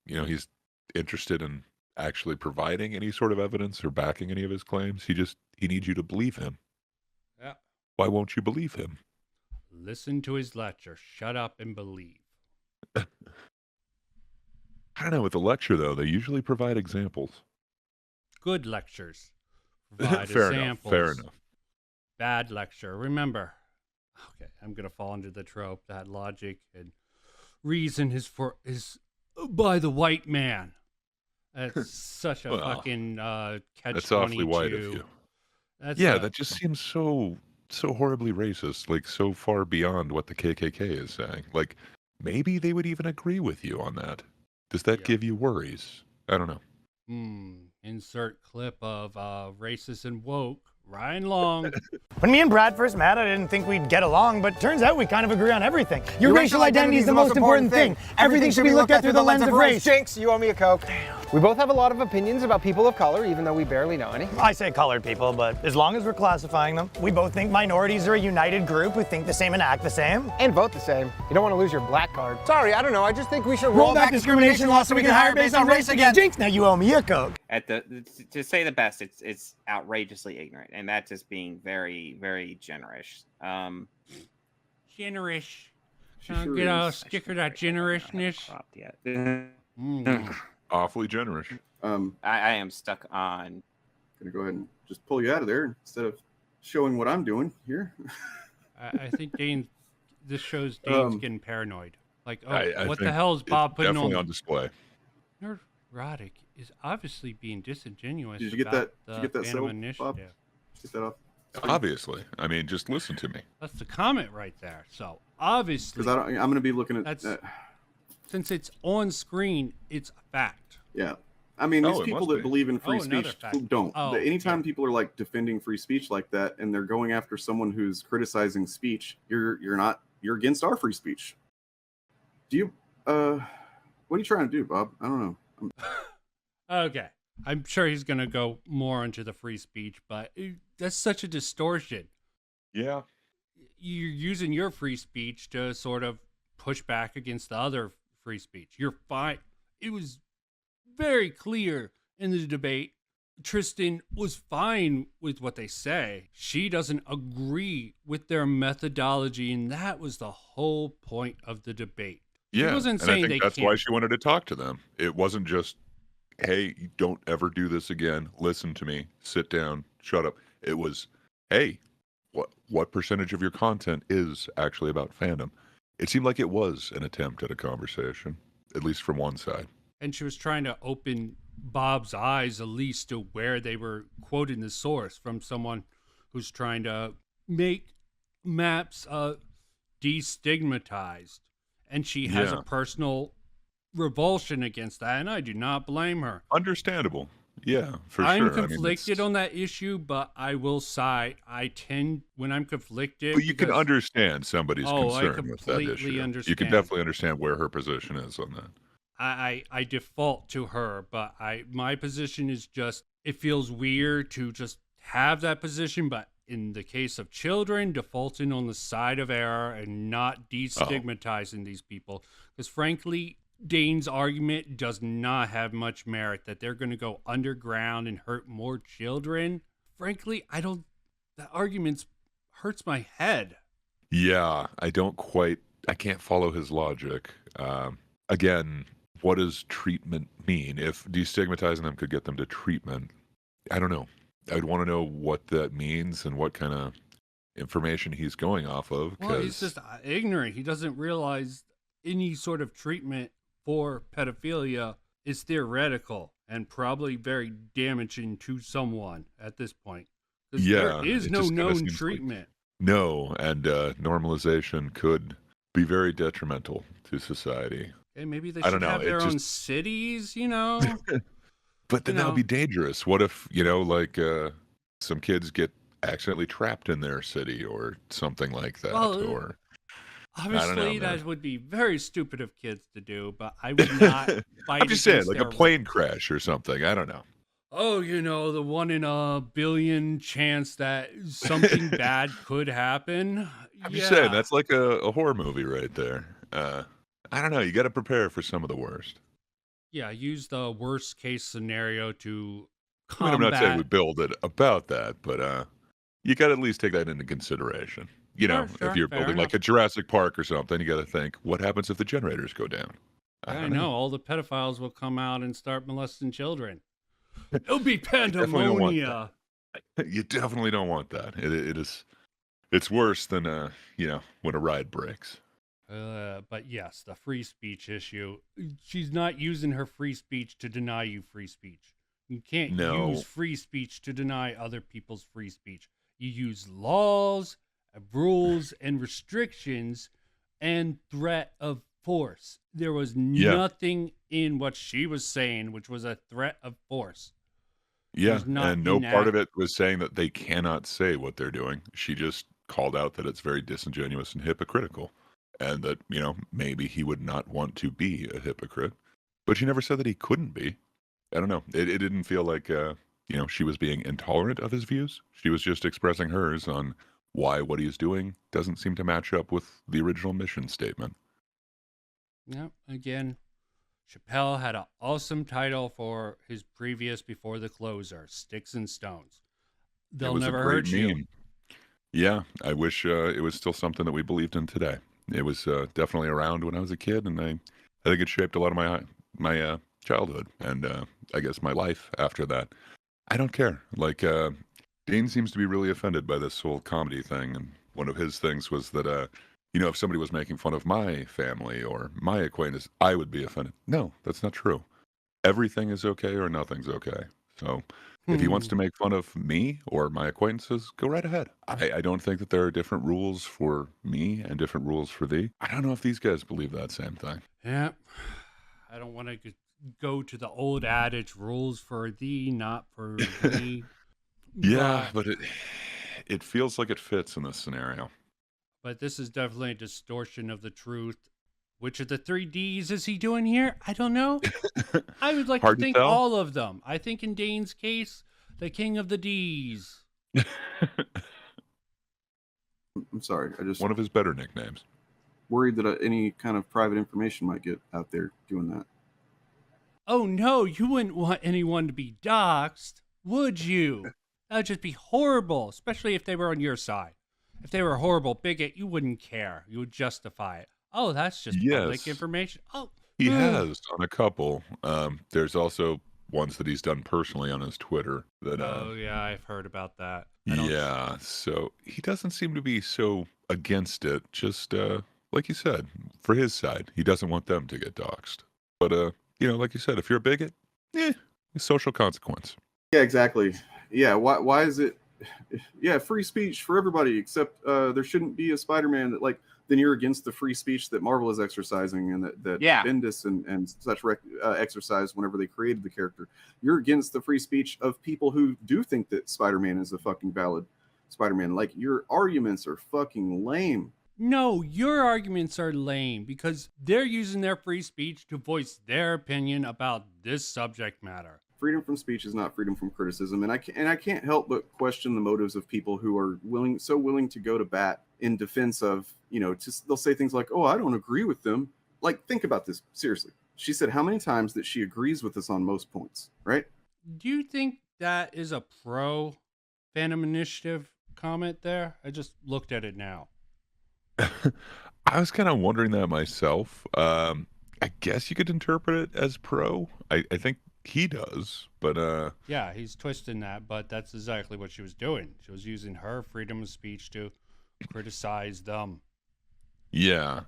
he's interested in actually providing any sort of evidence or backing any of his claims. He needs you to believe him. Yeah. Why won't you believe him? Listen to his lecture. Shut up and believe. I don't know. With the lecture, though, they usually provide examples. Good lectures provide Fair examples. enough. Fair enough. Bad lecture. Remember, okay, I'm going to fall into the trope that logic and reason is by the white man. That's such a fucking catch-22. That's awfully white of you. That just seems so horribly racist, like so far beyond what the KKK is saying. Like, maybe they would even agree with you on that. Does that give you worries? I don't know. Insert clip of racist and woke. Ryan Long. When me and Brad first met, I didn't think we'd get along, but turns out we kind of agree on everything. Your racial identity is the most important thing. Everything should be looked at through the lens of race. Jinx, you owe me a Coke. We both have a lot of opinions about people of color, even though we barely know any. I say colored people, but as long as we're classifying them, we both think minorities are a united group who think the same and act the same. And vote the same. You don't want to lose your black card. Sorry, I don't know. I just think we should roll back discrimination laws so we can hire based on race again. Jinx, now you owe me a Coke. To say the best, it's outrageously ignorant, and that's just being very, very generous. Generous. Sure Get a is. sticker that generousness. Awfully generous. I am stuck on. Gonna go ahead and just pull you out of there instead of showing what I'm doing here. I think this shows Dane's getting paranoid. Like, I what the think hell is Bob putting definitely on? on display? Nerdette is obviously being disingenuous. Did you get that? about Did you get that the settled, Phantom Bob? Initiative. Get that off. Obviously. I mean, just listen to me. That's the comment right there. So obviously, Because I'm going to be looking at. Since it's on screen, it's a fact. Yeah. I mean, these it people must that be. believe in free another speech fact. don't. Oh, Anytime yeah. people are like defending free speech like that, and they're going after someone who's criticizing speech, you're against our free speech. Do you? What are you trying to do, Bob? I don't know. Okay. I'm sure he's going to go more into the free speech, but that's such a distortion. Yeah. You're using your free speech to sort of push back against the other free speech. You're fine. It was very clear in the debate. Tristan was fine with what they say. She doesn't agree with their methodology, and that was the whole point of the debate. Yeah. She wasn't and I saying think they that's can't. why she wanted to talk to them. It wasn't just, hey, don't ever do this again. Listen to me. Sit down. Shut up. It was, hey, what percentage of your content is actually about fandom? It seemed like it was an attempt at a conversation, at least from one side. And she was trying to open Bob's eyes at least to where they were quoting the source from someone who's trying to make maps destigmatized. And she has a personal revulsion against that, and I do not blame her. Understandable. Yeah, for I'm sure. conflicted on that issue, but I will side. I tend, when I'm conflicted... But you can understand somebody's concern with that issue. I completely understand. You can definitely understand where her position is on that. I default to her, but my position is just, it feels weird to just have that position, but in the case of children, defaulting on the side of error and not destigmatizing these people. Because frankly, Dane's argument does not have much merit that they're going to go underground and hurt more children. Frankly, that argument hurts my head. Yeah, I can't follow his logic. Again, what does treatment mean? If destigmatizing them could get them to treatment, I don't know. I'd want to know what that means and what kind of information he's going off of. Well, he's just ignorant. He doesn't realize any sort of treatment for pedophilia is theoretical and probably very damaging to someone at this point. 'Cause Yeah, there is it no just kinda known seems like- treatment. No, and normalization could be very detrimental to society. Okay, maybe they I should don't know, have it their own just- cities, you know? But then You that would know. be dangerous. What if, like, some kids get accidentally trapped in their city or something like that? Well, Or Obviously, man. that would be very stupid of kids to do, but I would not fight I'm just saying, against like a their- plane crash or something. I don't know. Oh, the 1 in a billion chance that something bad could happen. I'm just saying, that's like a horror movie right there. I don't know. You got to prepare for some of the worst. Yeah, use the worst case scenario to I mean, I'm not saying we combat. build it about that, but you got to at least take that into consideration. Sure, If you're fair building like enough. a Jurassic Park or something, you got to think, what happens if the generators go down? I don't know all the pedophiles will come out and start molesting children. It'll be definitely don't want pandemonium. You definitely don't want that. It's worse than when a ride breaks. But yes, the free speech issue. She's not using her free speech to deny you free speech. You can't No. use free speech to deny other people's free speech. You use laws, rules, and restrictions and threat of force. There was nothing in what she was saying which was a threat of force. Yeah, There's not and no part of enact- it was saying that they cannot say what they're doing. She just called out that it's very disingenuous and hypocritical, and that, maybe he would not want to be a hypocrite. But she never said that he couldn't be. I don't know. It didn't feel like, she was being intolerant of his views. She was just expressing hers on why what he's doing doesn't seem to match up with the original mission statement. Yeah, again, Chappelle had an awesome title for his previous Before the Closer, Sticks and Stones. It They'll was never a great hurt you. meme. Yeah, I wish it was still something that we believed in today. It was definitely around when I was a kid, and I think it shaped a lot of my childhood and I guess my life after that. I don't care. Like, Dane seems to be really offended by this whole comedy thing, and one of his things was that, if somebody was making fun of my family or my acquaintance, I would be offended. No, that's not true. Everything is okay or nothing's okay. So if he wants to make fun of me or my acquaintances, go right ahead. I don't think that there are different rules for me and different rules for thee. I don't know if these guys believe that same thing. Yeah. I don't want to go to the old adage, rules for thee, not for me. Yeah, but it feels like it fits in this scenario. But this is definitely a distortion of the truth. Which of the 3 Ds is he doing here? I don't know. I would like Hard to to think tell. all of them. I think in Dane's case, the king of the Ds. I'm sorry. I just One of his better nicknames. worried that any kind of private information might get out there doing that. Oh no, you wouldn't want anyone to be doxxed, would you? That would just be horrible, especially if they were on your side. If they were a horrible bigot, you wouldn't care. You would justify it. Oh, that's just public Yes. information. Oh, He has on a couple. There's also ones that he's done personally on his Twitter. That oh yeah, I've heard about that. I don't- yeah, so he doesn't seem to be so against it. Just like you said, for his side, he doesn't want them to get doxxed. But like you said, if you're a bigot, social consequence. Yeah, exactly. Yeah, why is it? Yeah, free speech for everybody, except there shouldn't be a Spider-Man that then you're against the free speech that Marvel is exercising and that Yeah. Bendis and such exercised whenever they created the character. You're against the free speech of people who do think that Spider-Man is a fucking valid Spider-Man. Like, your arguments are fucking lame. No, your arguments are lame because they're using their free speech to voice their opinion about this subject matter. Freedom from speech is not freedom from criticism, and I can't help but question the motives of people who are willing to go to bat in defense of, they'll say things like, "Oh, I don't agree with them." Like, think about this seriously. She said how many times that she agrees with us on most points, right? Do you think that is a pro Phantom Initiative comment there? I just looked at it now. I was kind of wondering that myself. I guess you could interpret it as pro. I think he does, but Yeah, he's twisting that, but that's exactly what she was doing. She was using her freedom of speech to criticize them. yeah.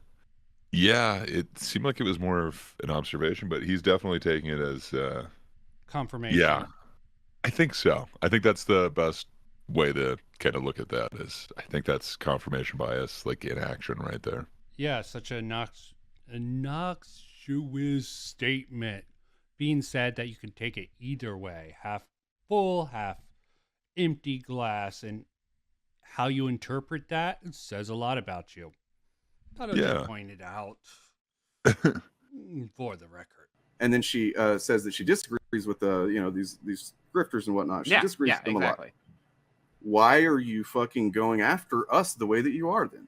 Yeah, it seemed like it was more of an observation, but he's definitely taking it as Confirmation. yeah. I think so. I think that's the best way to kind of look at that is I think that's confirmation bias like in action right there. Yeah, such a noxious statement being said that you can take it either way, half full, half empty glass, and how you interpret that says a lot about you. Thought I Yeah. just pointed out for the record. And then she says that she disagrees with these grifters and whatnot. She Yeah, disagrees yeah, with them a lot. exactly. Why are you fucking going after us the way that you are then?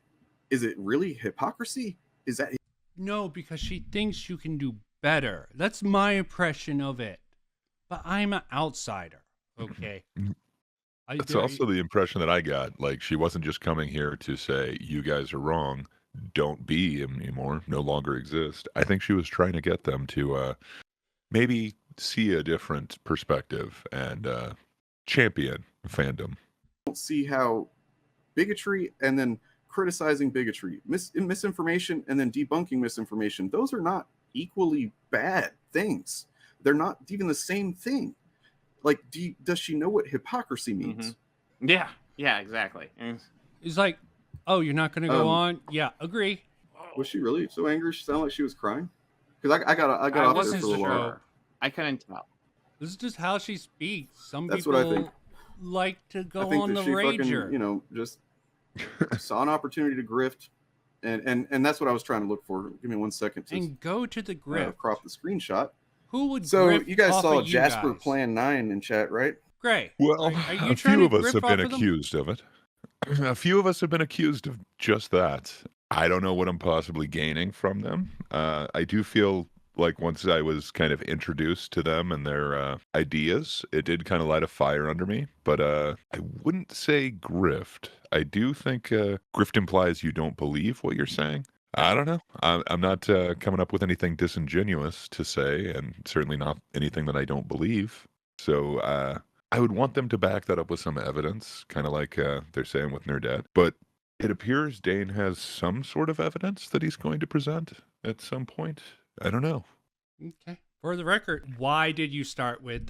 Is it really hypocrisy? Is that No, because she thinks you can do better. That's my impression of it. But I'm an outsider, okay? That's also the impression that I got. Like she wasn't just coming here to say you guys are wrong, don't be anymore, no longer exist. I think she was trying to get them to maybe see a different perspective and champion fandom. don't see how bigotry and then criticizing bigotry, misinformation and then debunking misinformation, those are not equally bad things. They're not even the same thing. Like, does she know what hypocrisy means? Yeah, yeah, exactly. It's like, oh, you're not going to go on? Yeah, agree. Was she really so angry? She sounded like she was crying. Because I got off there wasn't for a little while. sure. I couldn't tell. This is just how she speaks. Some That's people what I think. like to go I think on that the she rager. fucking, just saw an opportunity to grift, and that's what I was trying to look for. Give me 1 second to and go to the grip. crop the screenshot. Who would So grift you guys off saw of you Jasper guys? Plan 9 in chat, right? Gray. Well, are you a trying few to of us have grip been off of them? accused of it. A few of us have been accused of just that. I don't know what I'm possibly gaining from them. I do feel like once I was kind of introduced to them and their ideas, it did kind of light a fire under me. But I wouldn't say grift. I do think grift implies you don't believe what you're saying. I don't know. I'm not coming up with anything disingenuous to say, and certainly not anything that I don't believe. So I would want them to back that up with some evidence, kind of like they're saying with Nerdette. But it appears Dane has some sort of evidence that he's going to present at some point. I don't know. Okay. For the record, why did you start with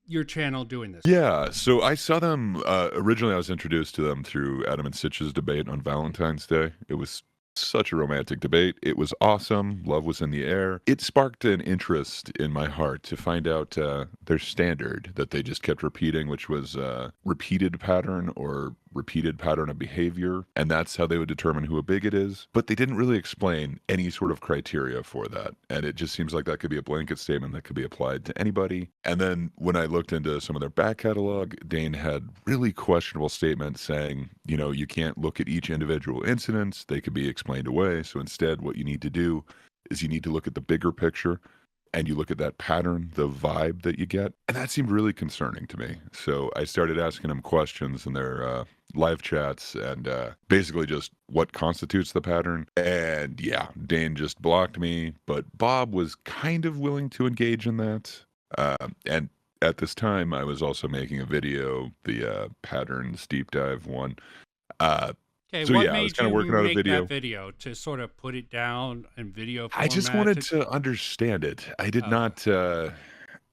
your channel doing this? Yeah, so I saw them, originally I was introduced to them through Adam and Sitch's debate on Valentine's Day. It was such a romantic debate. It was awesome. Love was in the air. It sparked an interest in my heart to find out their standard that they just kept repeating, which was repeated pattern or repeated pattern of behavior. And that's how they would determine who a bigot is. But they didn't really explain any sort of criteria for that. And it just seems like that could be a blanket statement that could be applied to anybody. And then when I looked into some of their back catalog, Dane had really questionable statements saying, you can't look at each individual incident. They could be explained away. So instead, what you need to do is you need to look at the bigger picture and you look at that pattern, the vibe that you get. And that seemed really concerning to me. So I started asking them questions in their live chats and basically just what constitutes the pattern. And yeah, Dane just blocked me, but Bob was kind of willing to engage in that. And at this time, I was also making a video, the patterns deep dive one. Okay, So what yeah, I made was kind of you working on a make video. that video to sort of put it down in video I just format wanted to understand it. I did Oh. not.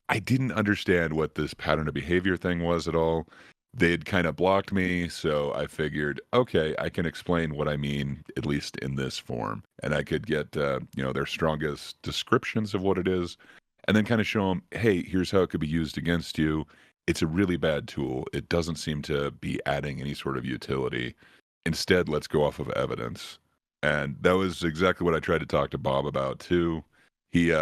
I didn't understand what this pattern of behavior thing was at all. They had kind of blocked me, so I figured, okay, I can explain what I mean, at least in this form, and I could get their strongest descriptions of what it is, and then kind of show them, hey, here's how it could be used against you. It's a really bad tool. It doesn't seem to be adding any sort of utility. Instead, let's go off of evidence. And that was exactly what I tried to talk to Bob about, too. He,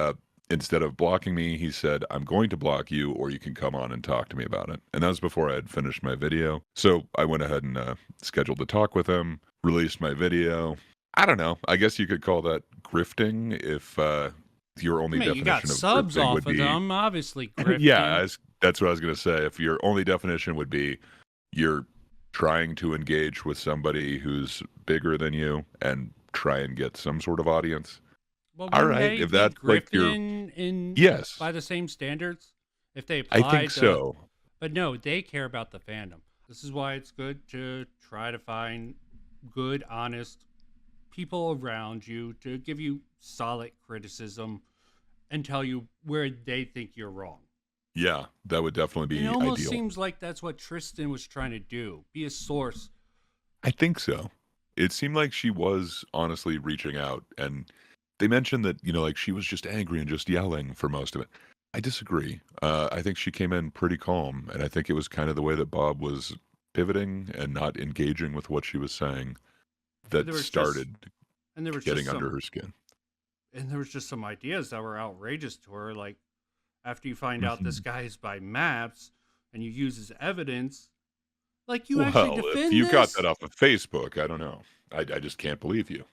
instead of blocking me, he said, I'm going to block you, or you can come on and talk to me about it. And that was before I had finished my video. So I went ahead and scheduled a talk with him, released my video. I don't know. I guess you could call that grifting if your only definition you got of subs grifting off would of be... them, obviously. Grifting. Yeah, that's what I was going to say. If your only definition would be you're trying to engage with somebody who's bigger than you and try and get some sort of audience. Well, All wouldn't right, they if be that's like your grifting in yes, by the same standards if they I applied think so. But no, they care about the fandom. This is why it's good to try to find good, honest people around you to give you solid criticism and tell you where they think you're wrong. Yeah, that would definitely And it be almost ideal. seems like that's what Tristan was trying to do. Be a source. I think so. It seemed like she was honestly reaching out, and they mentioned that, like she was just angry and just yelling for most of it. I disagree. I think she came in pretty calm, and I think it was kind of the way that Bob was pivoting and not engaging with what she was saying There that was started and there was getting just under some her skin. and there was just some ideas that were outrageous to her, like after you find out this Mhm. guy is by maps and you use his evidence, like you actually Well, if defend you got this. that off of Facebook, I don't know. I just can't believe you.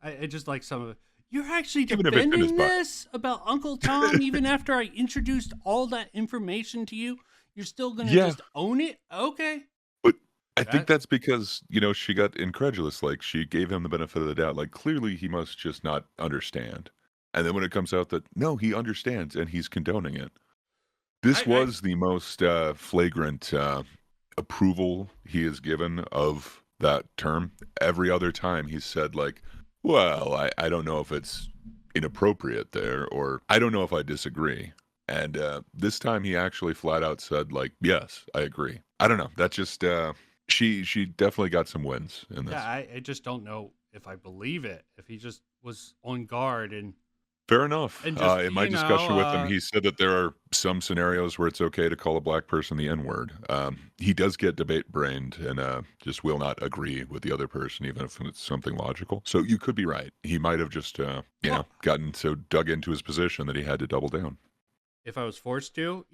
I just like some of it. You're actually Even if it's in his defending butt. this about Uncle Tom, even after I introduced all that information to you. You're still gonna Yeah. just own it? Okay. But I think That- that's because, she got incredulous. Like, she gave him the benefit of the doubt. Like, clearly he must just not understand. And then when it comes out that, no, he understands and he's condoning it. This I- was the most flagrant approval he has given of that term. Every other time he's said, like, well, I don't know if it's inappropriate there, or I don't know if I disagree. And this time he actually flat out said, like, yes, I agree. I don't know. That's just, she definitely got some wins in this. Yeah, I just don't know if I believe it. If he just was on guard and Fair enough. And just, In my you discussion with know, him, he said that there are some scenarios where it's okay to call a black person the N-word. He does get debate-brained and just will not agree with the other person, even if it's something logical. So you could be right. He might have just, Well- gotten so dug into his position that he had to double down. if I was forced to,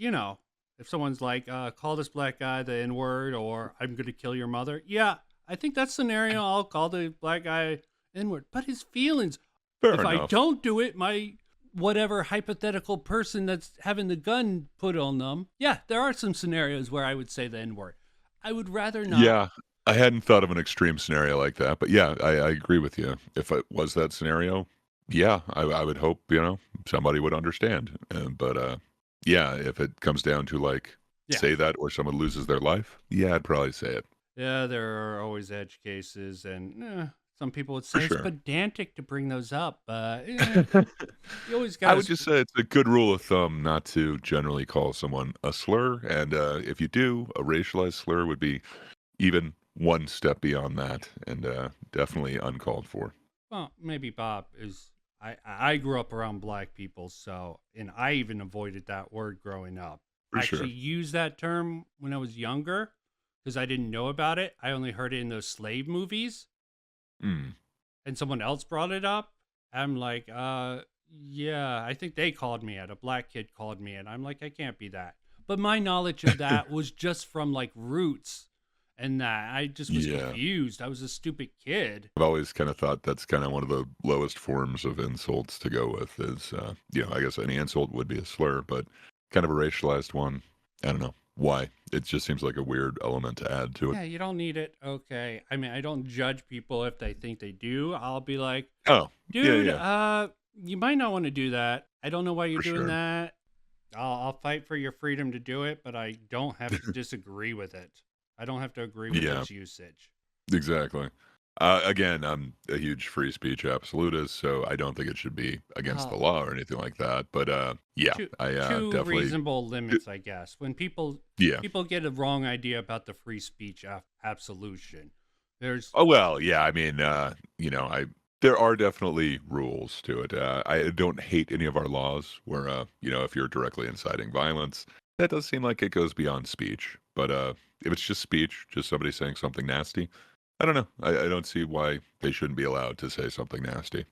if someone's like, call this black guy the N-word or I'm going to kill your mother. Yeah, I think that scenario, I'll call the black guy N-word. But his feelings, Fair if I enough. don't do it, my whatever hypothetical person that's having the gun put on them, yeah, there are some scenarios where I would say the N-word. I would rather not. Yeah, I hadn't thought of an extreme scenario like that, but yeah, I agree with you. If it was that scenario, yeah, I would hope, somebody would understand. But yeah, if it comes down to like Yeah. say that or someone loses their life, yeah, I'd probably say it. Yeah, there are always edge cases, and some people would say For it's sure. pedantic to bring those up, but you always I got would just say it's a good rule of thumb not to generally call someone a slur, and if you do, a racialized slur would be even one step beyond that, and definitely uncalled for. Well, maybe Bob is. I grew up around black people, and I even avoided that word growing up. For I sure. actually used that term when I was younger because I didn't know about it. I only heard it in those slave movies, Mm. and someone else brought it up. I'm like, yeah, I think they called me it. A black kid called me it. I'm like, I can't be that. But my knowledge of that was just from like roots and that. I just was Yeah. confused. I was a stupid kid. I've always kind of thought that's kind of one of the lowest forms of insults to go with is, I guess any insult would be a slur, but kind of a racialized one. I don't know why. It just seems like a weird element to add to it. Yeah, you don't need it. Okay. I mean, I don't judge people if they think they do. I'll be like, Oh, dude, yeah. you might not want to do that. I don't know why you're For doing sure. that. I'll fight for your freedom to do it, but I don't have to disagree with it. I don't have to agree with Yeah. its usage. Exactly. Again, I'm a huge free speech absolutist, so I don't think it should be against the Oh. law or anything like that. But yeah, Two I definitely, reasonable limits, I guess. When people yeah. get a wrong idea about the free speech absolution, there's Oh well, yeah. I mean, there are definitely rules to it. I don't hate any of our laws where, if you're directly inciting violence, that does seem like it goes beyond speech. But if it's just speech, just somebody saying something nasty, I don't know. I don't see why they shouldn't be allowed to say something nasty.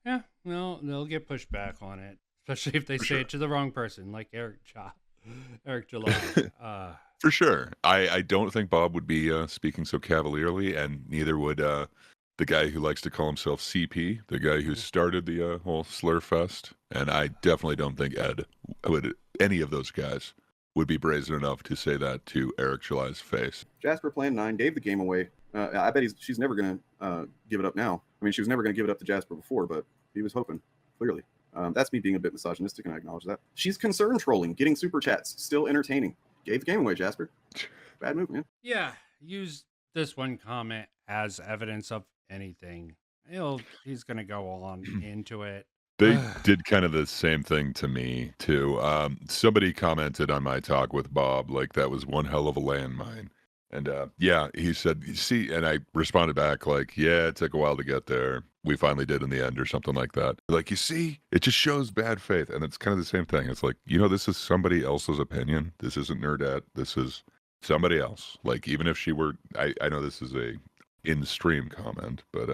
yeah, no, they'll get pushed back on it, especially if they For say sure. it to the wrong person, like Eric July. For sure. I don't think Bob would be speaking so cavalierly, and neither would the guy who likes to call himself CP, the guy who started the whole slur fest. And I definitely don't think Ed would, any of those guys, would be brazen enough to say that to Eric July's face. Jasper Plan 9 gave the game away. I bet she's never going to give it up now. I mean, she was never going to give it up to Jasper before, but He was hoping, clearly. That's me being a bit misogynistic, and I acknowledge that. She's concern trolling, getting super chats, still entertaining. Gave the game away, Jasper. Bad move, man. Yeah, use this one comment as evidence of anything. He's gonna go on into it. They did kind of the same thing to me too. Somebody commented on my talk with Bob, like that was one hell of a landmine. And yeah, he said, "You see," and I responded back like, "Yeah, it took a while to get there. We finally did in the end," or something like that. Like, you see, it just shows bad faith, and it's kind of the same thing. It's like, this is somebody else's opinion. This isn't Nerdette. This is somebody else. Like, even if she were, I know this is a in-stream comment, but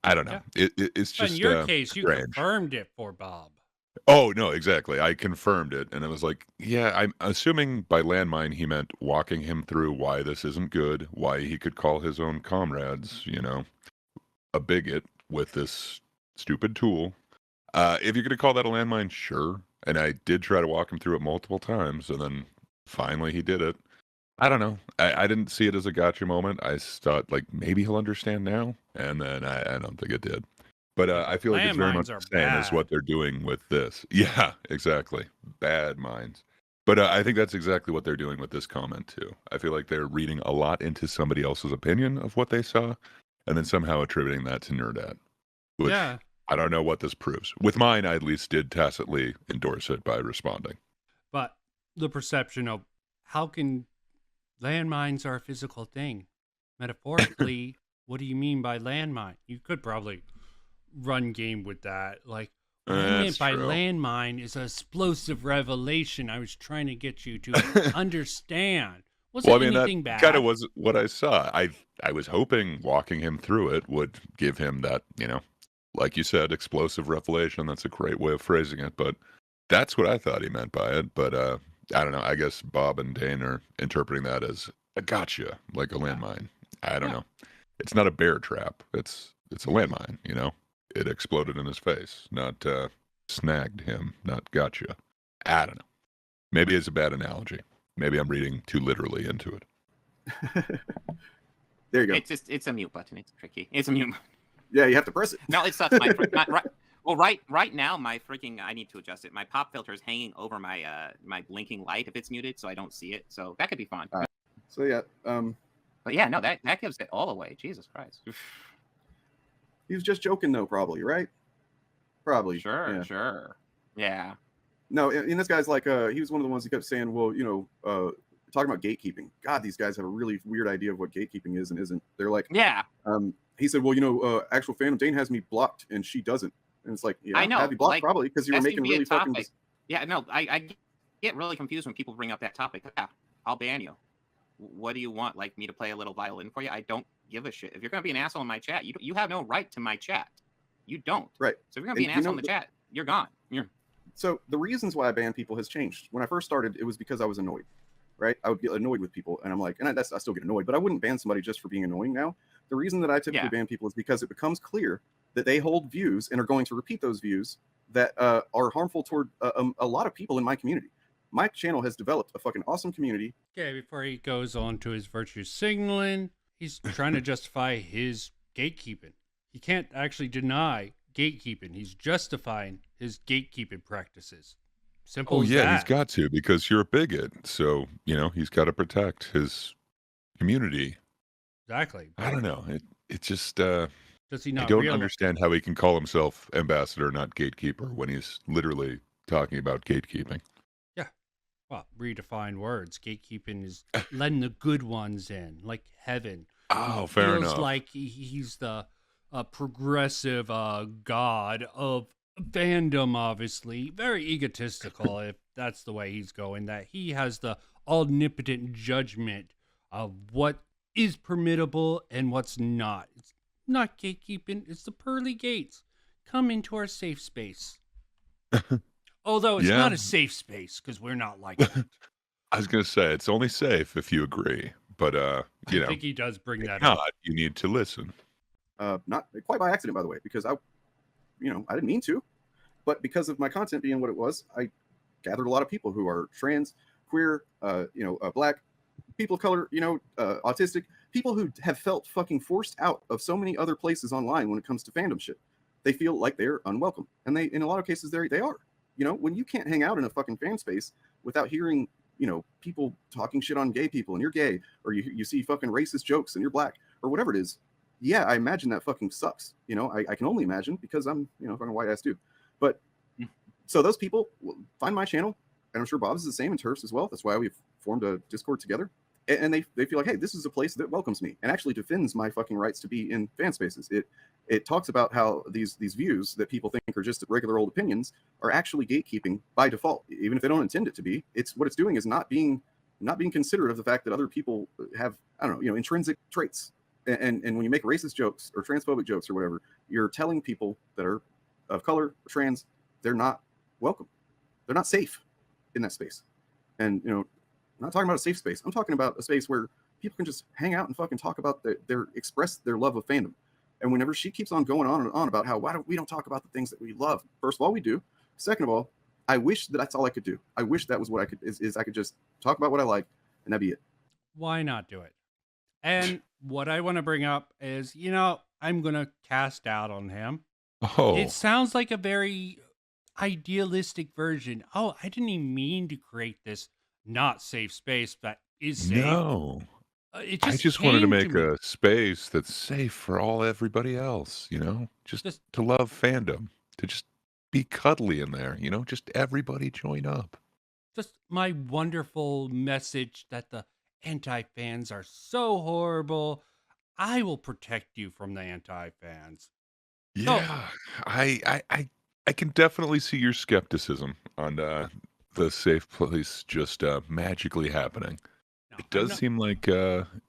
I don't know. Yeah. It's But just in your case, you strange. confirmed it for Bob. Oh, no, exactly. I confirmed it, and it was like, yeah, I'm assuming by landmine he meant walking him through why this isn't good, why he could call his own comrades, a bigot with this stupid tool. If you're going to call that a landmine, sure. And I did try to walk him through it multiple times, and then finally he did it. I don't know. I didn't see it as a gotcha moment. I thought, like, maybe he'll understand now, and then I don't think it did. But I feel like it's very much Landmines are the same as bad. what they're doing with this. Yeah, exactly. Bad minds. But I think that's exactly what they're doing with this comment, too. I feel like they're reading a lot into somebody else's opinion of what they saw, and then somehow attributing that to Nerdette. Which Yeah. I don't know what this proves. With mine, I at least did tacitly endorse it by responding. But the perception of how can landmines are a physical thing? Metaphorically, what do you mean by landmine? You could probably run game with that. Like, what I meant That's by true. landmine is an explosive revelation I was trying to get you to understand. Wasn't Well, I mean, anything that bad. kind of was what I saw. I was hoping walking him through it would give him that, like you said, explosive revelation. That's a great way of phrasing it. But that's what I thought he meant by it. But I don't know. I guess Bob and Dane are interpreting that as a gotcha, like a landmine. I don't know. It's not a bear trap. It's a landmine, It exploded in his face, not snagged him, not gotcha. I don't know. Maybe it's a bad analogy. Maybe I'm reading too literally into it. There you go. It's a mute button. It's tricky. It's a mute button. Yeah, you have to press it. No, it's not right. Well, right now, I need to adjust it. My pop filter is hanging over my my blinking light if it's muted, so I don't see it. So that could be fun. So yeah, But yeah, no, that gives it all away. Jesus Christ. he was just joking though, probably, right? Probably. Sure, Yeah. sure. Yeah. No, and this guy's like, he was one of the ones who kept saying, well, talking about gatekeeping. God, these guys have a really weird idea of what gatekeeping is and isn't. They're like, Yeah. He said, well, actual Fandom Dane has me blocked and she doesn't. And it's like, yeah, I know, have you blocked like, probably because you were that making seemed to be a really fucking. topic. Yeah, no, I get really confused when people bring up that topic. Yeah, I'll ban you. What do you want? Like me to play a little violin for you? I don't give a shit. If you're gonna be an asshole in my chat, you have no right to my chat. You don't. Right. So if you're gonna be an asshole in the chat, you're gone. So the reasons why I ban people has changed. When I first started, it was because I was annoyed, right? I would get annoyed with people, and I'm like, and I still get annoyed, but I wouldn't ban somebody just for being annoying now. The reason that I typically ban people is because it becomes clear that they hold views and are going to repeat those views that are harmful toward a lot of people in my community. My channel has developed a fucking awesome community. Okay, before he goes on to his virtue signaling, he's trying to justify his gatekeeping. He can't actually deny gatekeeping. He's justifying his gatekeeping practices. Simple as that. He's got to, because you're a bigot. So, he's got to protect his community. Exactly. I don't know. It just, Does he not I don't realize? understand how he can call himself ambassador, not gatekeeper, when he's literally talking about gatekeeping. Yeah. Well, redefine words. Gatekeeping is letting the good ones in, like heaven. Oh, fair Feels enough. like he's the progressive god of fandom, obviously. Very egotistical, if that's the way he's going, that he has the omnipotent judgment of what is permittable and what's not. It's not gatekeeping, it's the pearly gates. Come into our safe space. Although it's not a safe space, because we're not like that. I was going to say, it's only safe if you agree. But, I think he does bring that not, up. you need to listen. Not quite by accident, by the way, because I didn't mean to, but because of my content being what it was, I gathered a lot of people who are trans, queer, black, people of color, autistic, people who have felt fucking forced out of so many other places online when it comes to fandom shit. they feel like they're unwelcome, and they, in a lot of cases, they are. You know, when you can't hang out in a fucking fan space without hearing, you know, people talking shit on gay people and you're gay, or you see fucking racist jokes and you're black, or whatever it is, yeah, I imagine that fucking sucks. You know, I can only imagine, because I'm, you know, fucking white ass dude. But so those people find my channel, and I'm sure Bob's is the same, and Turf's as well. That's why we've formed a Discord together. And they feel like, hey, this is a place that welcomes me and actually defends my fucking rights to be in fan spaces. It talks about how these views that people think are just regular old opinions are actually gatekeeping by default, even if they don't intend it to be. It's what it's doing is not being considerate of the fact that other people have, I don't know, you know, intrinsic traits. And when you make racist jokes or transphobic jokes or whatever, you're telling people that are of color or trans, they're not welcome. They're not safe in that space. And, you know, I'm not talking about a safe space. I'm talking about a space where people can just hang out and fucking talk about their express their love of fandom. And whenever she keeps on going on and on about how, why don't we talk about the things that we love? First of all, we do. Second of all, I wish that that's all I could do. I wish that was what I could, is I could just talk about what I like, and that'd be it. Why not do it? And what I want to bring up is, you know, I'm going to cast out on him. Oh, It sounds like a very idealistic version. Oh, I didn't even mean to create this not safe space that is safe. no. It I just wanted to came make me. a space that's safe for everybody else, you know? Just Just to love fandom, to just be cuddly in there, you know? Just everybody join up. just my wonderful message that the anti-fans are so horrible. I will protect you from the anti-fans. No, Yeah, I can definitely see your skepticism on the safe place just magically happening. no, It I'm does not. seem like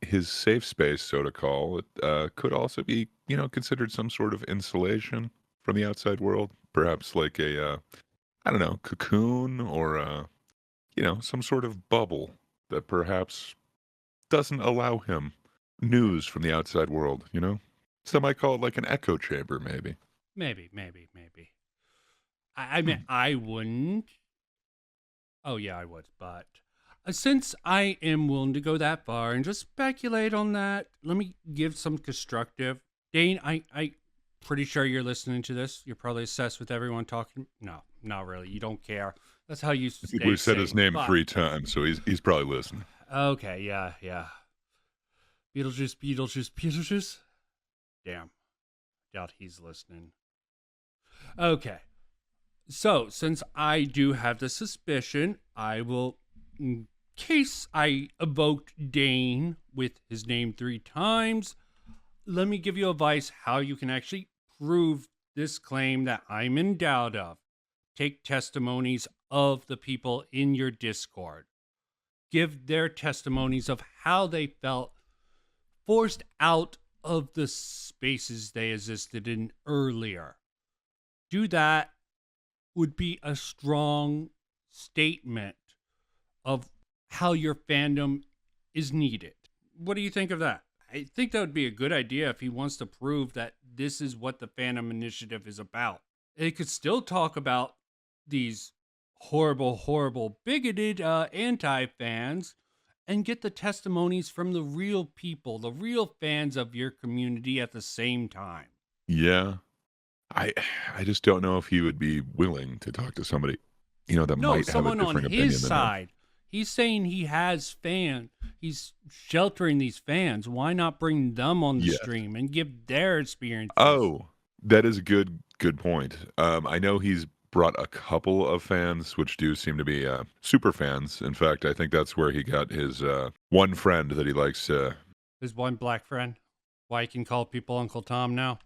his safe space, so to call it, could also be, you know, considered some sort of insulation from the outside world. Perhaps like a, I don't know, cocoon or, you know, some sort of bubble that perhaps doesn't allow him news from the outside world, you know? Some might call it like an echo chamber, maybe. Maybe. I mean, Hmm. I wouldn't. Oh yeah, I would. But since I am willing to go that far and just speculate on that, let me give some constructive. Dane, I pretty sure you're listening to this. You're probably obsessed with everyone talking. No, not really. You don't care. That's how you I think stay we've said his sane. name But 3 times, so he's probably listening. okay, yeah. Beetlejuice. Damn, doubt he's listening. Okay. So, since I do have the suspicion, I will, in case I evoked Dane with his name 3 times, let me give you advice how you can actually prove this claim that I'm in doubt of. Take testimonies of the people in your Discord. Give their testimonies of how they felt forced out of the spaces they existed in earlier. Do that would be a strong statement of how your fandom is needed. What do you think of that? I think that would be a good idea if he wants to prove that this is what the Fandom Initiative is about. It could still talk about these horrible, bigoted anti-fans and get the testimonies from the real people, the real fans of your community at the same time. Yeah. I just don't know if he would be willing to talk to somebody, you know, that No, might have a someone on different opinion his than him. side. He's saying he has fans. He's sheltering these fans. Why not bring them on the Yes. stream and give their experiences? Oh, that is a good point. I know he's brought a couple of fans, which do seem to be super fans. In fact, I think that's where he got his one friend that he likes. His one black friend. Why he can call people Uncle Tom now?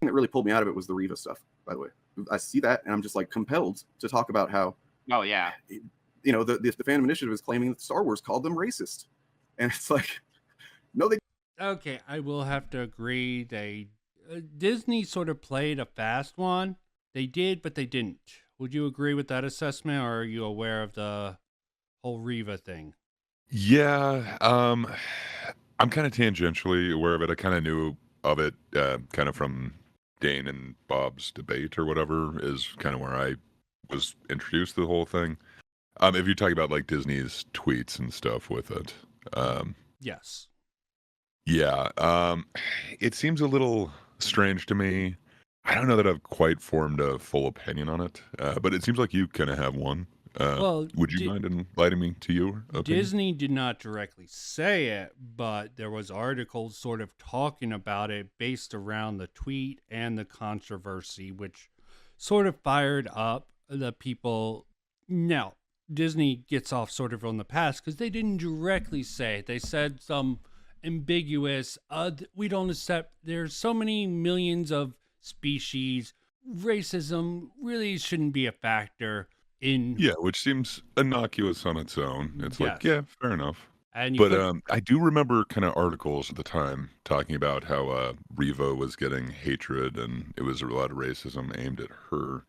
The thing that really pulled me out of it was the Reva stuff, by the way. I see that, and I'm just like compelled to talk about how, Oh yeah. you know, the Fandom Initiative is claiming that Star Wars called them racist. And it's like, no, they Okay, I will have to agree. Disney sort of played a fast one. They did, but they didn't. Would you agree with that assessment, or are you aware of the whole Reva thing? Yeah, I'm kind of tangentially aware of it. I kind of knew of it, kind of from Dane and Bob's debate or whatever is kind of where I was introduced to the whole thing. If you're talking about like Disney's tweets and stuff with it, Yes. yeah, it seems a little strange to me. I don't know that I've quite formed a full opinion on it, but it seems like you kind of have one. Well, Would you mind enlightening me to your opinion? Disney did not directly say it, but there was articles sort of talking about it based around the tweet and the controversy, which sort of fired up the people. Now, Disney gets off sort of on the pass because they didn't directly say it. They said some ambiguous, we don't accept, there's so many millions of species, racism really shouldn't be a factor in. Yeah, which seems innocuous on its own. It's like, Yes. yeah, fair enough. And you But could, I do remember kind of articles at the time talking about how Revo was getting hatred and it was a lot of racism aimed at her.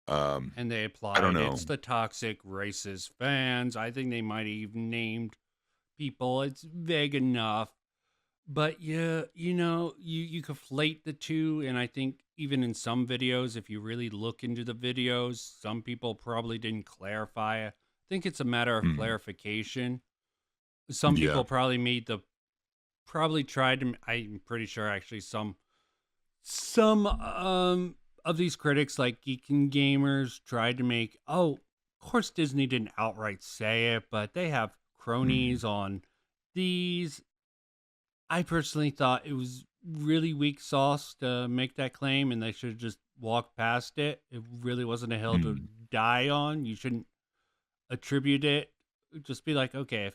and they I applied don't know. it's the toxic racist fans. I think they might have even named people. It's vague enough. But yeah, you conflate the two, and I think even in some videos, if you really look into the videos, some people probably didn't clarify it. I think it's a matter of Mm, clarification. Some yeah. people probably tried to. I'm pretty sure actually some of these critics like Geek and Gamers tried to make. Oh, of course Disney didn't outright say it, but they have Mm, cronies on these. I personally thought it was really weak sauce to make that claim, and they should have just walked past it. It really wasn't a hill to mm. die on. You shouldn't attribute it. Just be like, okay, if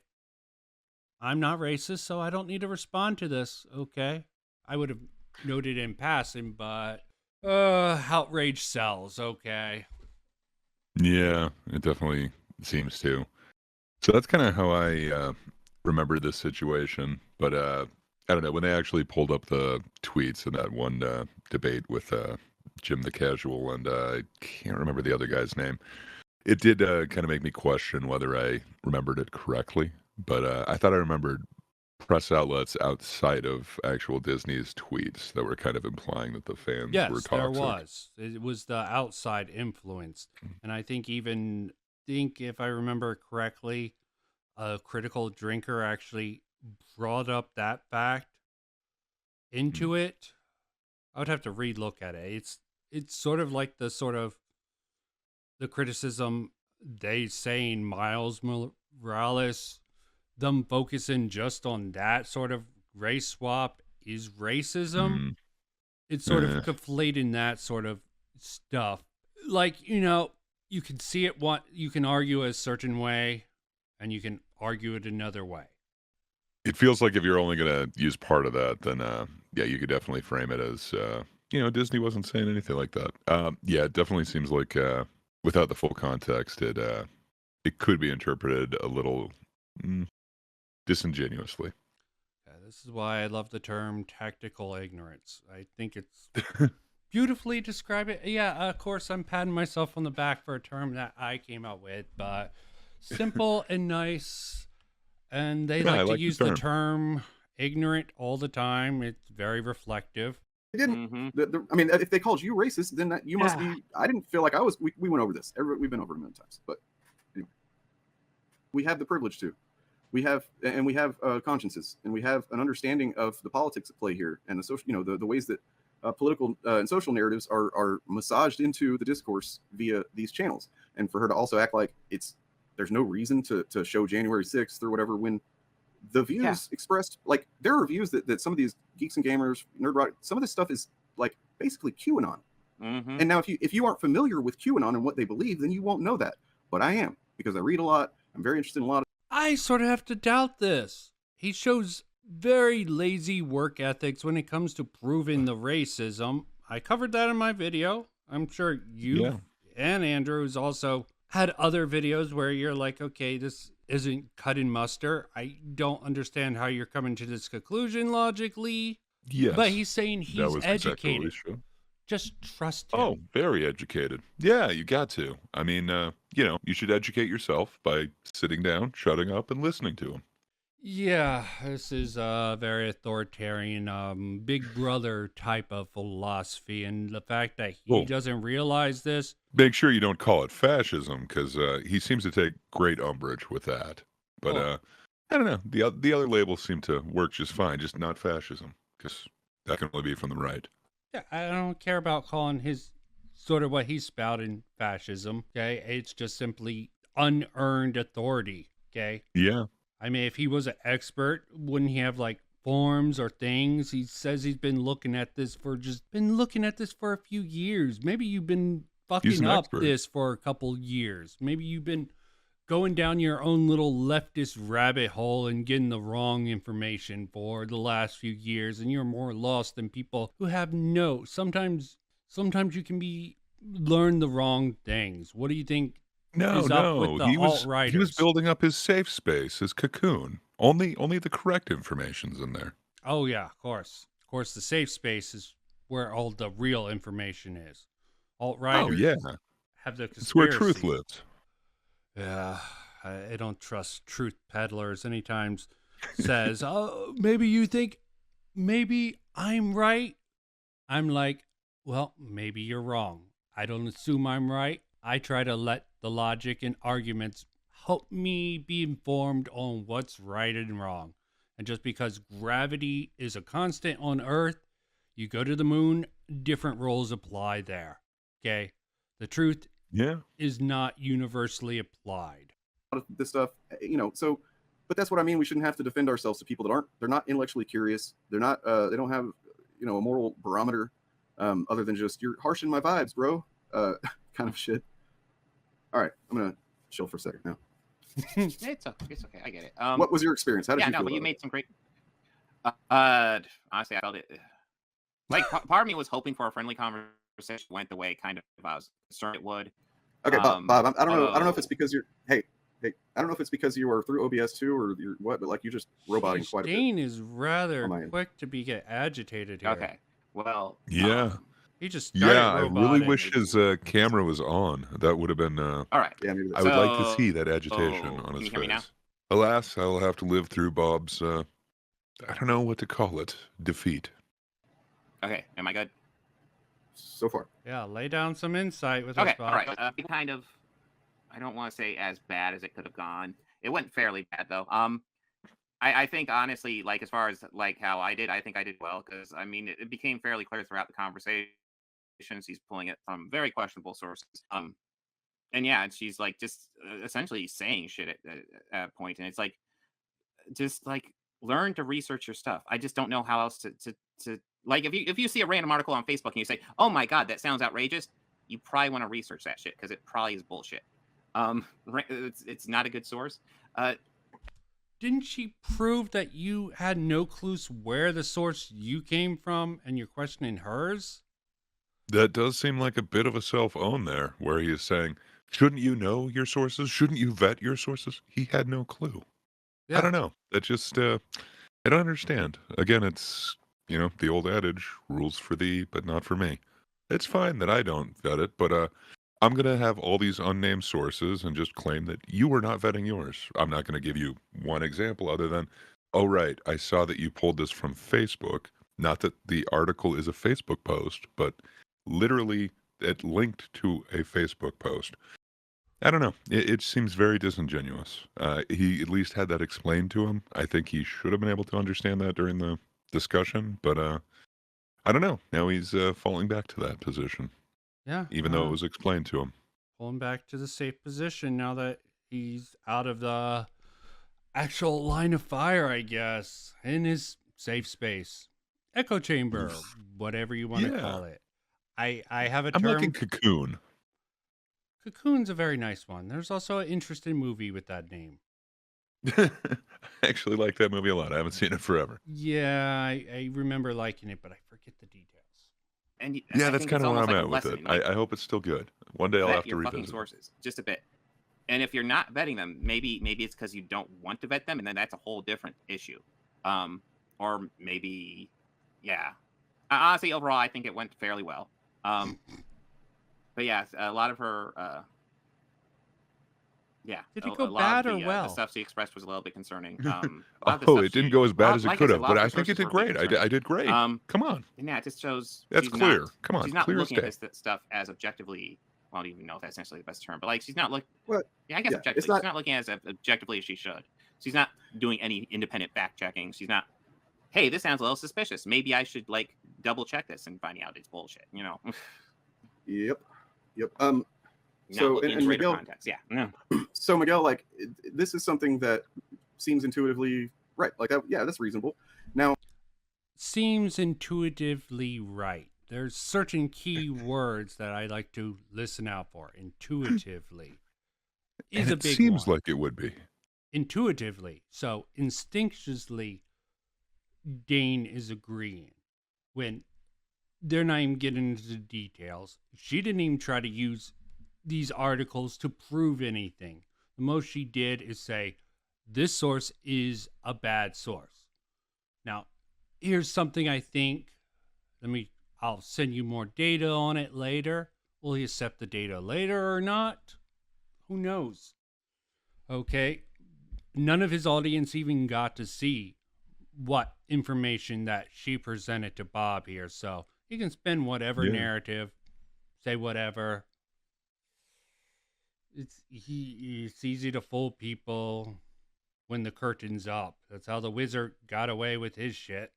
I'm not racist, so I don't need to respond to this. Okay, I would have noted in passing, but outrage sells. Okay, Yeah, it definitely seems to. So that's kind of how I remember this situation. But I don't know, when they actually pulled up the tweets in that one debate with Jim the Casual and I can't remember the other guy's name, it did kind of make me question whether I remembered it correctly. But I thought I remembered press outlets outside of actual Disney's tweets that were kind of implying that the fans were yes, there toxic. was. It was the outside influence, and I think if I remember correctly, a critical drinker actually brought up that fact Mm, into it. I would have to relook at it. It's sort of like the criticism they saying Miles Morales, them focusing just on that sort of race swap is racism. mm, It's sort of eh. conflating that sort of stuff. Like, you can see it you can argue a certain way and you can argue it another way. It feels like if you're only gonna use part of that, then yeah, you could definitely frame it as Disney wasn't saying anything like that. Yeah, it definitely seems like without the full context, it could be interpreted a little mm, disingenuously. Yeah, this is why I love the term tactical ignorance. I think it's beautifully describe it. Yeah, of course, I'm patting myself on the back for a term that I came up with, but simple and nice. And they Yeah, I like to like the use the term. term ignorant all the time. It's very reflective. They didn't. Mm-hmm. I mean, if they called you racist, then you must Yeah. be. I didn't feel like I was. We went over this. We've been over it a million times. But anyway, we have the privilege to. We have consciences, and we have an understanding of the politics at play here, and the social, the ways that political and social narratives are massaged into the discourse via these channels. And for her to also act like there's no reason to show January 6th or whatever, when the views expressed, like, there are views that some of these geeks and gamers, Nerdette, some of this stuff is like basically QAnon. Mm-hmm. And now if you aren't familiar with QAnon and what they believe, then you won't know that. But I am, because I read a lot. I'm very interested in a lot of. I sort of have to doubt this. He shows very lazy work ethics when it comes to proving the racism. I covered that in my video. I'm sure you Yeah. and Andrew has also had other videos where you're like, okay, this isn't cut and muster. I don't understand how you're coming to this conclusion logically. Yes. But he's saying That he's was exactly what educated. we showed. Just trust him. Oh, very educated. Yeah, you got to. I mean, you should educate yourself by sitting down, shutting up, and listening to him. Yeah, this is a very authoritarian, big brother type of philosophy. And the fact that he Well, doesn't realize this, make sure you don't call it fascism, because he seems to take great umbrage with that. But oh, I don't know. The other labels seem to work just fine, just not fascism, because that can only be from the right. Yeah, I don't care about calling his sort of what he's spouting fascism. Okay, it's just simply unearned authority. Okay, Yeah. I mean, if he was an expert, wouldn't he have like forms or things? He says he's been looking at this for a few years. Maybe you've been He's fucking an up expert. this for a couple years. Maybe you've been going down your own little leftist rabbit hole and getting the wrong information for the last few years, and you're more lost than people who have no. Sometimes you can learn the wrong things. What do you think No, is up with no. the He was alt-righters? building up his safe space, his cocoon. Only the correct information's in there. Oh yeah, of course. Of course, the safe space is where all the real information is. Oh Alt-righters yeah. have the It's where conspiracy. truth lives. Yeah, I don't trust truth peddlers. Anytime says, "Oh, maybe you think maybe I'm right." I'm like, well, maybe you're wrong. I don't assume I'm right. I try to let the logic and arguments help me be informed on what's right and wrong. And just because gravity is a constant on Earth, you go to the moon, different rules apply there. Okay? The truth Yeah. is not universally applied. A lot of this stuff, so, but that's what I mean. We shouldn't have to defend ourselves to people that they're not intellectually curious. They don't have, a moral barometer, other than just, you're harshing my vibes, bro, kind of shit. All right, I'm going to chill for a second now. It's okay. I get it. What was your experience? How did you feel but you about made some great. Honestly, I felt it. Like, part of me was hoping for a friendly conversation. Went the way kind of I was concerned it would. Okay, Bob, I don't know if it's because you're. Hey, I don't know if it's because you are through OBS 2 or you're what, but like you just roboting quite a bit. Dane is rather Oh, my. quick to get agitated here. Okay. Well. Yeah. He just started Yeah, I really roboting. wish his camera was on. That would have been. All right. Yeah, maybe I that's would like to So- see that agitation oh, on can his you hear me now? face. Alas, I'll have to live through Bob's. I don't know what to call it. Defeat. Okay. Am I good? so far. Yeah, lay down some insight with Okay. us, Bob. All right. Kind of. I don't want to say as bad as it could have gone. It went fairly bad though. I think honestly, like as far as like how I did, I think I did well because I mean it became fairly clear throughout the conversation. He's pulling it from very questionable sources. And yeah, she's like just essentially saying shit at a point, and it's like just like learn to research your stuff. I just don't know how else to like if you see a random article on Facebook and you say, "Oh my god, that sounds outrageous," you probably want to research that shit because it probably is bullshit. It's not a good source. Didn't she prove that you had no clues where the source you came from and you're questioning hers? That does seem like a bit of a self-own there, where he is saying, shouldn't you know your sources? Shouldn't you vet your sources? He had no clue. Yeah. I don't know. That just, I don't understand. Again, it's, the old adage, rules for thee, but not for me. It's fine that I don't vet it, but I'm going to have all these unnamed sources and just claim that you were not vetting yours. I'm not going to give you one example other than, oh, right, I saw that you pulled this from Facebook. Not that the article is a Facebook post, but literally it linked to a Facebook post. I don't know. It seems very disingenuous. He at least had that explained to him. I think he should have been able to understand that during the discussion, but I don't know. Now he's falling back to that position. Yeah. Even though it was explained to him. Pulling back to the safe position now that he's out of the actual line of fire, I guess, in his safe space. Echo chamber, whatever you want to call it. I have a term. I'm liking cocoon. Cocoon's a very nice one. There's also an interesting movie with that name. I actually like that movie a lot. I haven't seen it forever. Yeah, I remember liking it, but I forget the details. And Yeah, I that's think kind it's of where almost I'm like at a with lesson, it. like, I hope it's still good. One day I'll vet have to your fucking revisit it. sources just a bit. And if you're not vetting them, maybe it's because you don't want to vet them, and then that's a whole different issue. Or maybe, yeah. Honestly, overall, I think it went fairly well. But yeah, a lot of her, yeah. Did it a go lot bad of or the, well? The stuff she expressed was a little bit concerning. A lot of the Oh, stuff it didn't she- go as bad as it like I could said, have, a lot but of I her think it sources did were a bit great. concerning. I did great. Come on. And yeah, it just shows That's she's clear. Not, Come on, she's not clear as looking at day. this stuff as objectively. Well, I don't even know if that's necessarily the best term, but like she's not looking. Well, Yeah, I guess yeah, objectively. it's not- She's not looking as objectively as she should. She's not doing any independent fact checking. She's not. Hey, this sounds a little suspicious. Maybe I should like double check this and finding out it's bullshit. You know. Yep. Not So looking and into greater Miguel, context. Yeah. No. so Miguel, like this is something that seems intuitively right. Like, yeah, that's reasonable. Now, Seems intuitively right. There's certain key words that I like to listen out for. Intuitively is And a it big seems one. like it would be. Intuitively. So instinctually, Dane is agreeing when they're not even getting into the details. She didn't even try to use these articles to prove anything. The most she did is say, this source is a bad source. Now, here's something I think. I'll send you more data on it later. Will he accept the data later or not? Who knows? Okay. None of his audience even got to see what information that she presented to Bob here. So he can spin whatever Yeah. narrative, say whatever. It's easy to fool people when the curtain's up. That's how the wizard got away with his shit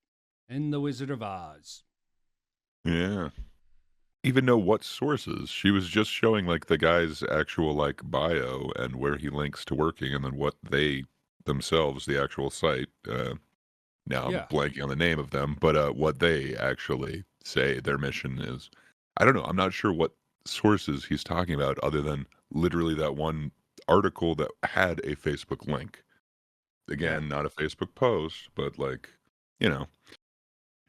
in The Wizard of Oz. Yeah. Even know what sources. She was just showing like the guy's actual like bio and where he links to working, and then what they themselves, the actual site. Now I'm Yeah. blanking on the name of them, but what they actually say their mission is. I don't know. I'm not sure what sources he's talking about, other than literally that one article that had a Facebook link. Again, not a Facebook post, but like, you know,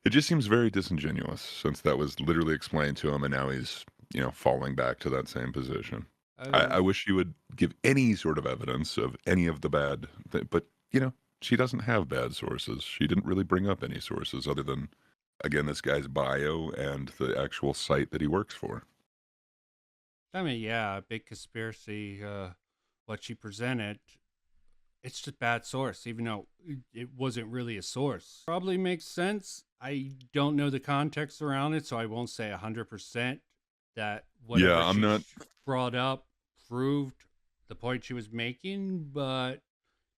it just seems very disingenuous since that was literally explained to him, and now he's, you know, falling back to that same position. I wish he would give any sort of evidence of any of the bad, but, you know, she doesn't have bad sources. She didn't really bring up any sources other than, again, this guy's bio and the actual site that he works for. I mean, yeah, a big conspiracy. What she presented, it's just bad source, even though it wasn't really a source. Probably makes sense. I don't know the context around it, so I won't say 100% that whatever Yeah, I'm she not. brought up proved the point she was making, but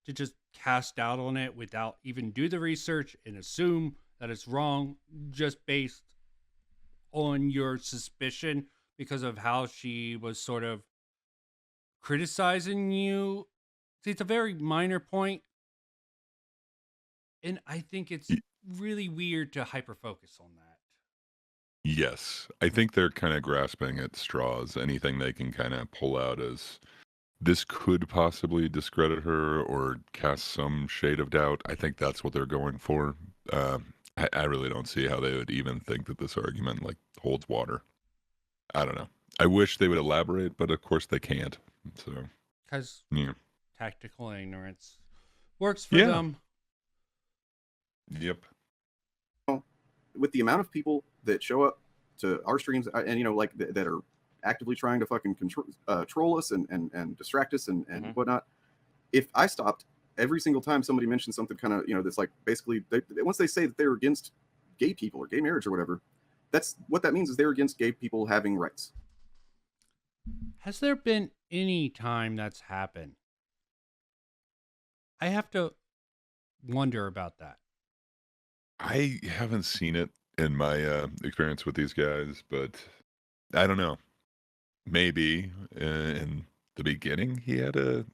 to just cast doubt on it without even do the research and assume that it's wrong just based on your suspicion because of how she was sort of criticizing you. See, it's a very minor point, and I think it's y- really weird to hyper focus on that. Yes, I think they're kind of grasping at straws. Anything they can kind of pull out as this could possibly discredit her or cast some shade of doubt. I think that's what they're going for. I really don't see how they would even think that this argument like holds water. I don't know. I wish they would elaborate, but of course they can't. So Because yeah, tactical ignorance works for yeah, them. yep, with the amount of people that show up to our streams and you know like that are actively trying to fucking troll us and distract us and whatnot, if I stopped every single time somebody mentions something kind of, you know, that's like basically once they say that they're against gay people or gay marriage or whatever, that's what that means is they're against gay people having rights. Has there been any time that's happened? I have to wonder about that. I haven't seen it in my experience with these guys, but I don't know. Maybe in the beginning he had a.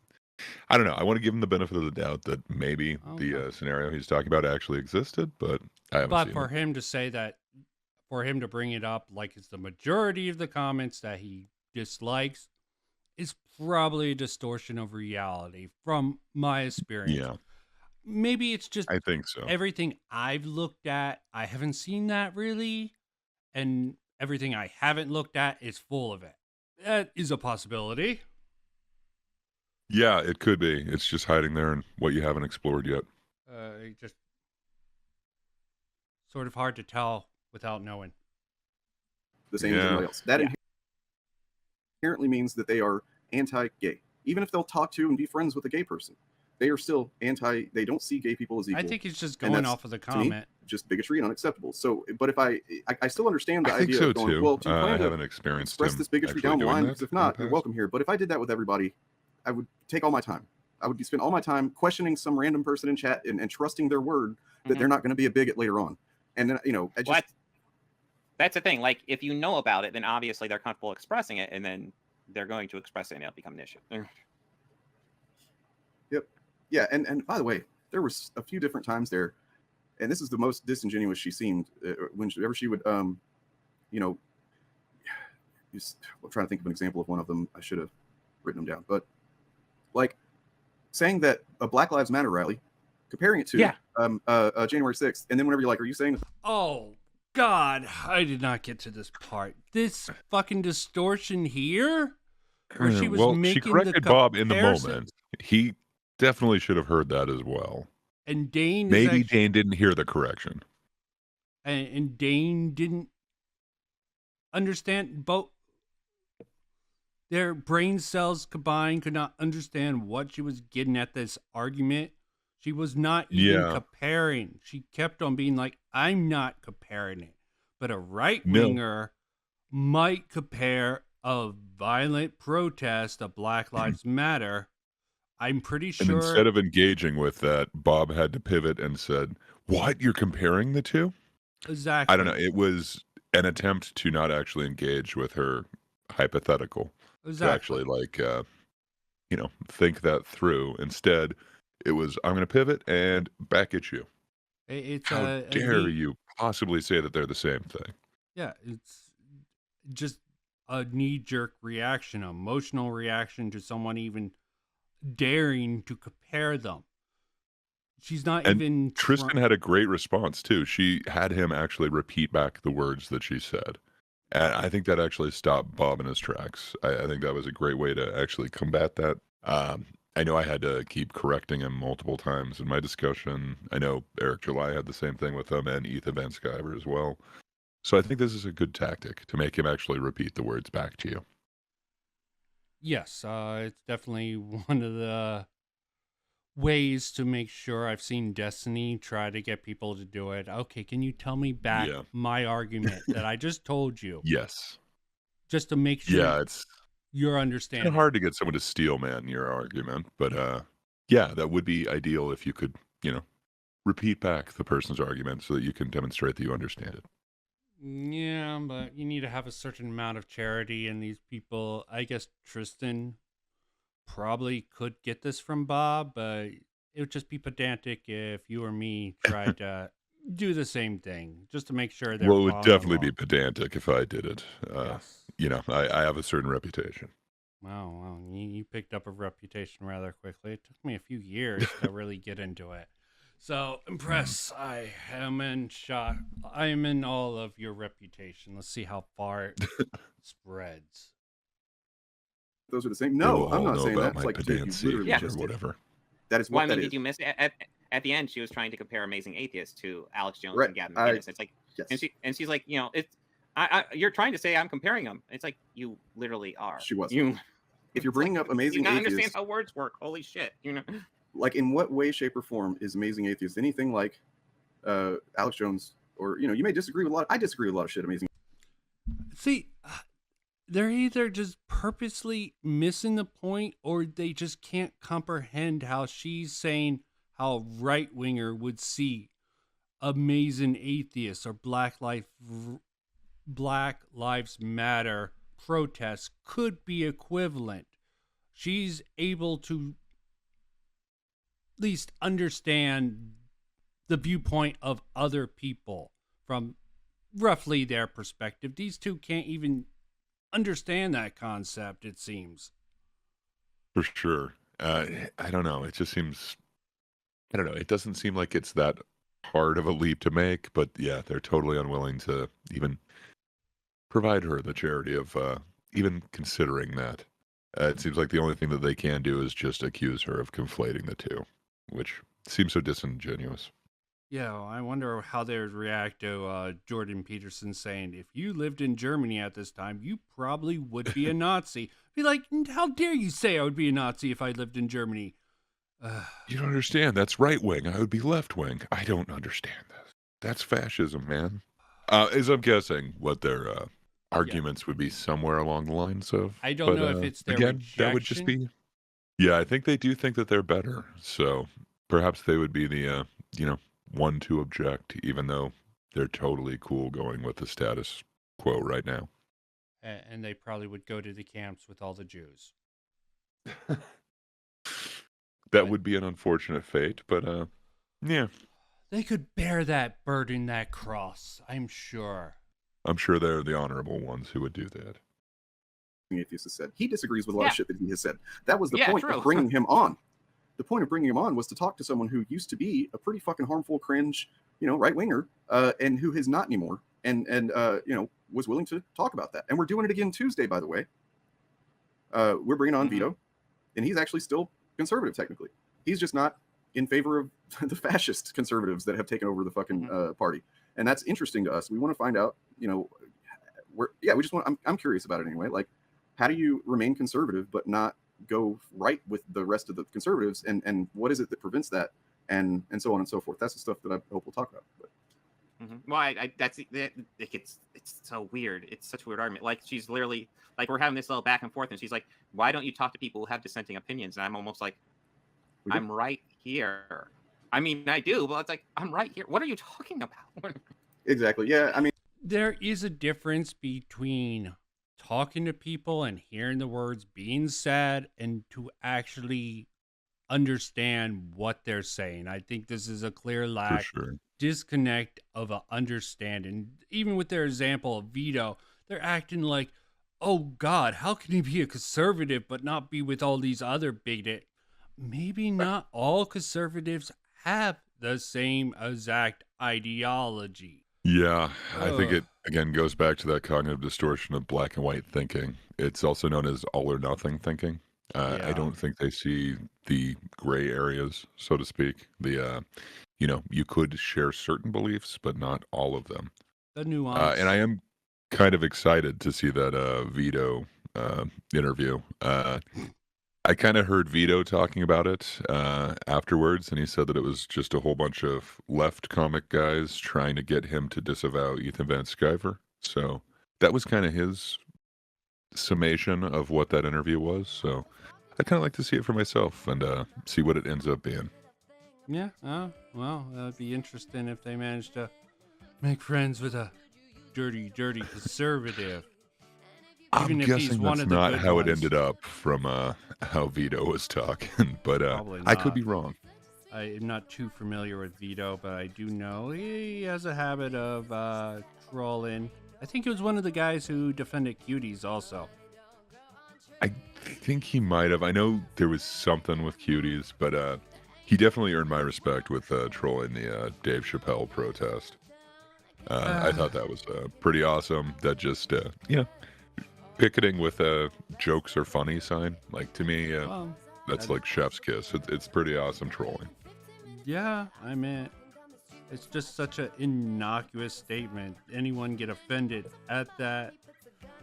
I don't know. I want to give him the benefit of the doubt that maybe the scenario he's talking about actually existed, but I haven't But seen for it. him to say that, for him to bring it up like it's the majority of the comments that he dislikes, is probably a distortion of reality from my experience. Yeah, Maybe it's just I think so. everything I've looked at, I haven't seen that really, and everything I haven't looked at is full of it. That is a possibility. Yeah, it could be. It's just hiding there and what you haven't explored yet. Just sort of hard to tell without knowing. The same as everybody else. That Yeah. inherently means that they are anti-gay. Even if they'll talk to and be friends with a gay person, they are still anti. They don't see gay people as equal. I think it's just And going that's, off of the to me, comment. just bigotry and unacceptable. So, but if I still understand the I think idea so of going, too. well, do you I plan haven't to experienced express him this bigotry actually down the doing line? that Because if in the not, you're past. welcome here. But if I did that with everybody, I would take all my time. I would spend all my time questioning some random person in chat and trusting their word that they're not going to be a bigot later on. And then, you know, I just, What? That's the thing. Like, if you know about it, then obviously they're comfortable expressing it, and then they're going to express it, and it'll become an issue. Yep. Yeah, and by the way, there were a few different times there, and this is the most disingenuous she seemed whenever she would, you know, I'm trying to think of an example of one of them. I should have written them down, but like saying that a Black Lives Matter rally, comparing it to January 6th, and then whenever you're like, are you saying? Oh God, I did not get to this part. This fucking distortion here, where she was making she corrected the Bob in the comparison. moment. He definitely should have heard that as well. And Dane maybe Dane didn't hear the correction, and Dane didn't understand. Both their brain cells combined could not understand what she was getting at this argument. She was not even comparing. She kept on being like, I'm not comparing it. But a right-winger might compare a violent protest of Black Lives Matter. I'm pretty sure. And instead of engaging with that, Bob had to pivot and said, what? You're comparing the two? Exactly. I don't know. It was an attempt to not actually engage with her hypothetical. Exactly. To actually, like, think that through. Instead, it was, I'm going to pivot and back at you. How dare you possibly say that they're the same thing? Yeah, it's just a knee-jerk reaction, emotional reaction to someone even daring to compare them. She's not even... Tristan had a great response, too. She had him actually repeat back the words that she said. And I think that actually stopped Bob in his tracks. I think that was a great way to actually combat that. I know I had to keep correcting him multiple times in my discussion. I know Eric July had the same thing with him, and Ethan Van Sciver as well. So I think this is a good tactic to make him actually repeat the words back to you. Yes, it's definitely one of the ways to make sure. I've seen Destiny try to get people to do it. Okay, can you tell me back my argument that I just told you? Yes. Just to make sure you're understanding. It's hard to get someone to steel man your argument, but that would be ideal if you could, repeat back the person's argument so that you can demonstrate that you understand it. Yeah, but you need to have a certain amount of charity, and these people, I guess Tristan probably could get this from Bob, but it would just be pedantic if you or me tried to do the same thing, just to make sure they're it would definitely be pedantic if I did it. Yes. I have a certain reputation. Wow, well, you picked up a reputation rather quickly. It took me a few years to really get into it. So, Impress, I am in shock. I am in all of your reputation. Let's see how far it spreads. Those are the same. No, I'm not saying that. It's like pedancy or whatever. That is what that is. Did you miss it? At the end, she was trying to compare Amazing Atheist to Alex Jones and Gavin McInnes. It's like, and she's like, you're trying to say I'm comparing them. It's like, you literally are. She was. If you're bringing up Amazing Atheist, you understand how words work. Holy shit, Like, in what way, shape, or form is Amazing Atheist anything like Alex Jones? Or, you may disagree with a lot. I disagree with a lot of shit. Amazing. See, they're either just purposely missing the point, or they just can't comprehend how she's saying how right-winger would see Amazing Atheists or Black Lives Matter protests could be equivalent. She's able to at least understand the viewpoint of other people from roughly their perspective. These two can't even understand that concept, it seems. For sure. I don't know. It just seems, I don't know. It doesn't seem like it's that hard of a leap to make, but yeah, they're totally unwilling to even provide her the charity of even considering that. It seems like the only thing that they can do is just accuse her of conflating the two, which seems so disingenuous. Yeah, I wonder how they would react to Jordan Peterson saying, if you lived in Germany at this time, you probably would be a Nazi. Be like, how dare you say I would be a Nazi if I lived in Germany? You don't understand. That's right wing. I would be left wing. I don't understand this. That's fascism, man. As I'm guessing, what their arguments would be somewhere along the lines of. I don't know if it's their rejection. That would just be. Yeah, I think they do think that they're better. So perhaps they would be the, one to object, even though they're totally cool going with the status quo right now. And they probably would go to the camps with all the Jews. That would be an unfortunate fate, but yeah. They could bear that burden, that cross, I'm sure. I'm sure they're the honorable ones who would do that. The atheist has said. He disagrees with a lot of shit that he has said. That was the Yeah, point true. of bringing him on. The point of bringing him on was to talk to someone who used to be a pretty fucking harmful, cringe, right winger, and who is not anymore, and was willing to talk about that. And we're doing it again Tuesday, by the way. We're bringing on Vito, and he's actually still conservative technically. He's just not in favor of the fascist conservatives that have taken over the fucking party, and that's interesting to us. We want to find out, we just want. I'm curious about it anyway. Like, how do you remain conservative but not go right with the rest of the conservatives, and what is it that prevents that, and so on and so forth. That's the stuff that I hope we'll talk about. But. Well, it's so weird. It's such a weird argument. Like, she's literally like, we're having this little back and forth, and she's like, why don't you talk to people who have dissenting opinions? And I'm almost like, I'm right here. I mean, I do, but it's like, I'm right here. What are you talking about? Exactly. Yeah. I mean, there is a difference between talking to people and hearing the words being said and to actually understand what they're saying. I think this is a clear lack, disconnect of an understanding. Even with their example of Vito, they're acting like, oh God, how can he be a conservative but not be with all these other bigot? Maybe not all conservatives have the same exact ideology. Yeah, I think it, again, goes back to that cognitive distortion of black and white thinking. It's also known as all or nothing thinking. I don't think they see the gray areas, so to speak. You could share certain beliefs, but not all of them. The nuance. And I am kind of excited to see that Vito interview. I kind of heard Vito talking about it afterwards, and he said that it was just a whole bunch of left comic guys trying to get him to disavow Ethan Van Sciver. So that was kind of his summation of what that interview was. So I'd kind of like to see it for myself and see what it ends up being. Yeah, well, that'd be interesting if they managed to make friends with a dirty conservative. I'm guessing that's not how it ended up from how Vito was talking, but I could be wrong. I'm not too familiar with Vito, but I do know he has a habit of trolling. I think it was one of the guys who defended cuties also. I think he might have. I know there was something with cuties, but he definitely earned my respect with trolling the Dave Chappelle protest. I thought that was pretty awesome. That just, picketing with a jokes are funny sign, like, to me, that's like chef's kiss. It's pretty awesome trolling. Yeah, I mean, it's just such an innocuous statement. Anyone get offended at that?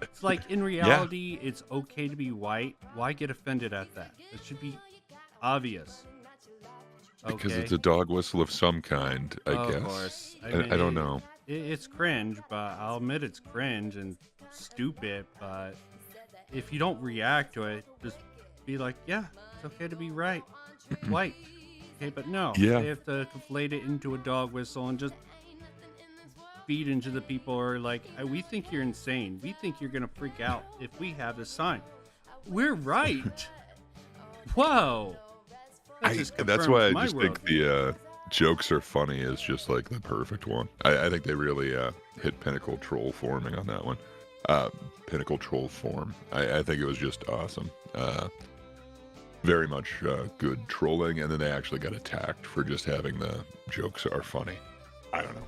It's like, in reality, it's okay to be white. Why get offended at that? It should be obvious. Okay? Because it's a dog whistle of some kind, I guess. Of course. I don't know. It's cringe, but I'll admit it's cringe and stupid, but if you don't react to it, just be like, yeah, it's okay to be right. White. Okay, but no. Yeah. They have to conflate it into a dog whistle and just feed into the people who are like, we think you're insane. We think you're going to freak out if we have this sign. We're right. Whoa. That's why I just think the jokes are funny is just like the perfect one. I think they really hit pinnacle troll forming on that one. Pinnacle troll form. I think it was just awesome. Very much good trolling, and then they actually got attacked for just having the jokes are funny. I don't know.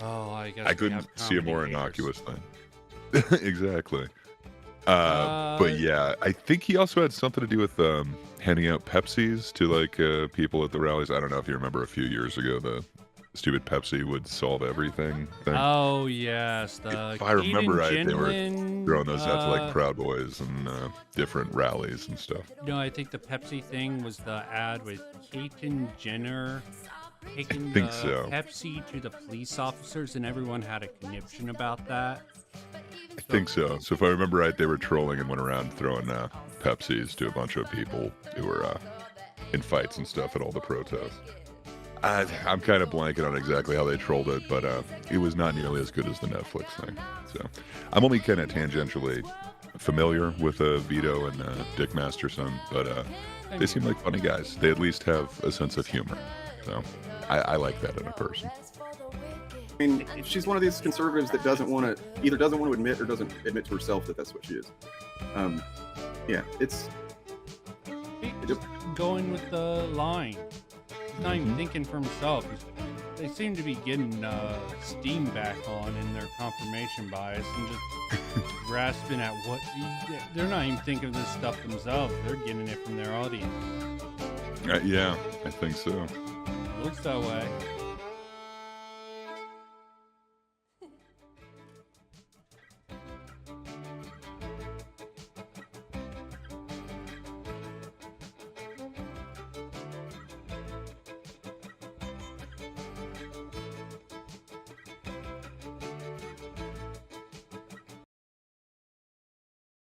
Oh, I guess I couldn't see a more innocuous thing. Exactly. But yeah, I think he also had something to do with handing out Pepsis to like people at the rallies. I don't know if you remember a few years ago, the stupid Pepsi would solve everything thing. Oh yes, if I remember right, they were throwing those out to like Proud Boys and different rallies and stuff. No, I think the Pepsi thing was the ad with Caitlyn Jenner taking Pepsi to the police officers, and everyone had a conniption about that. I think so. So if I remember right, they were trolling and went around throwing Pepsis to a bunch of people who were in fights and stuff at all the protests. I'm kind of blanking on exactly how they trolled it, but it was not nearly as good as the Netflix thing. So I'm only kind of tangentially familiar with Vito and Dick Masterson, but they seem like funny guys. They at least have a sense of humor. So I like that in a person. I mean, she's one of these conservatives that doesn't want to admit or doesn't admit to herself that that's what she is. Yeah, it's Just going with the line. He's not even thinking for himself. They seem to be getting steam back on in their confirmation bias and just grasping at what they're not even thinking of this stuff themselves. They're getting it from their audience. Yeah, I think so. Looks that way.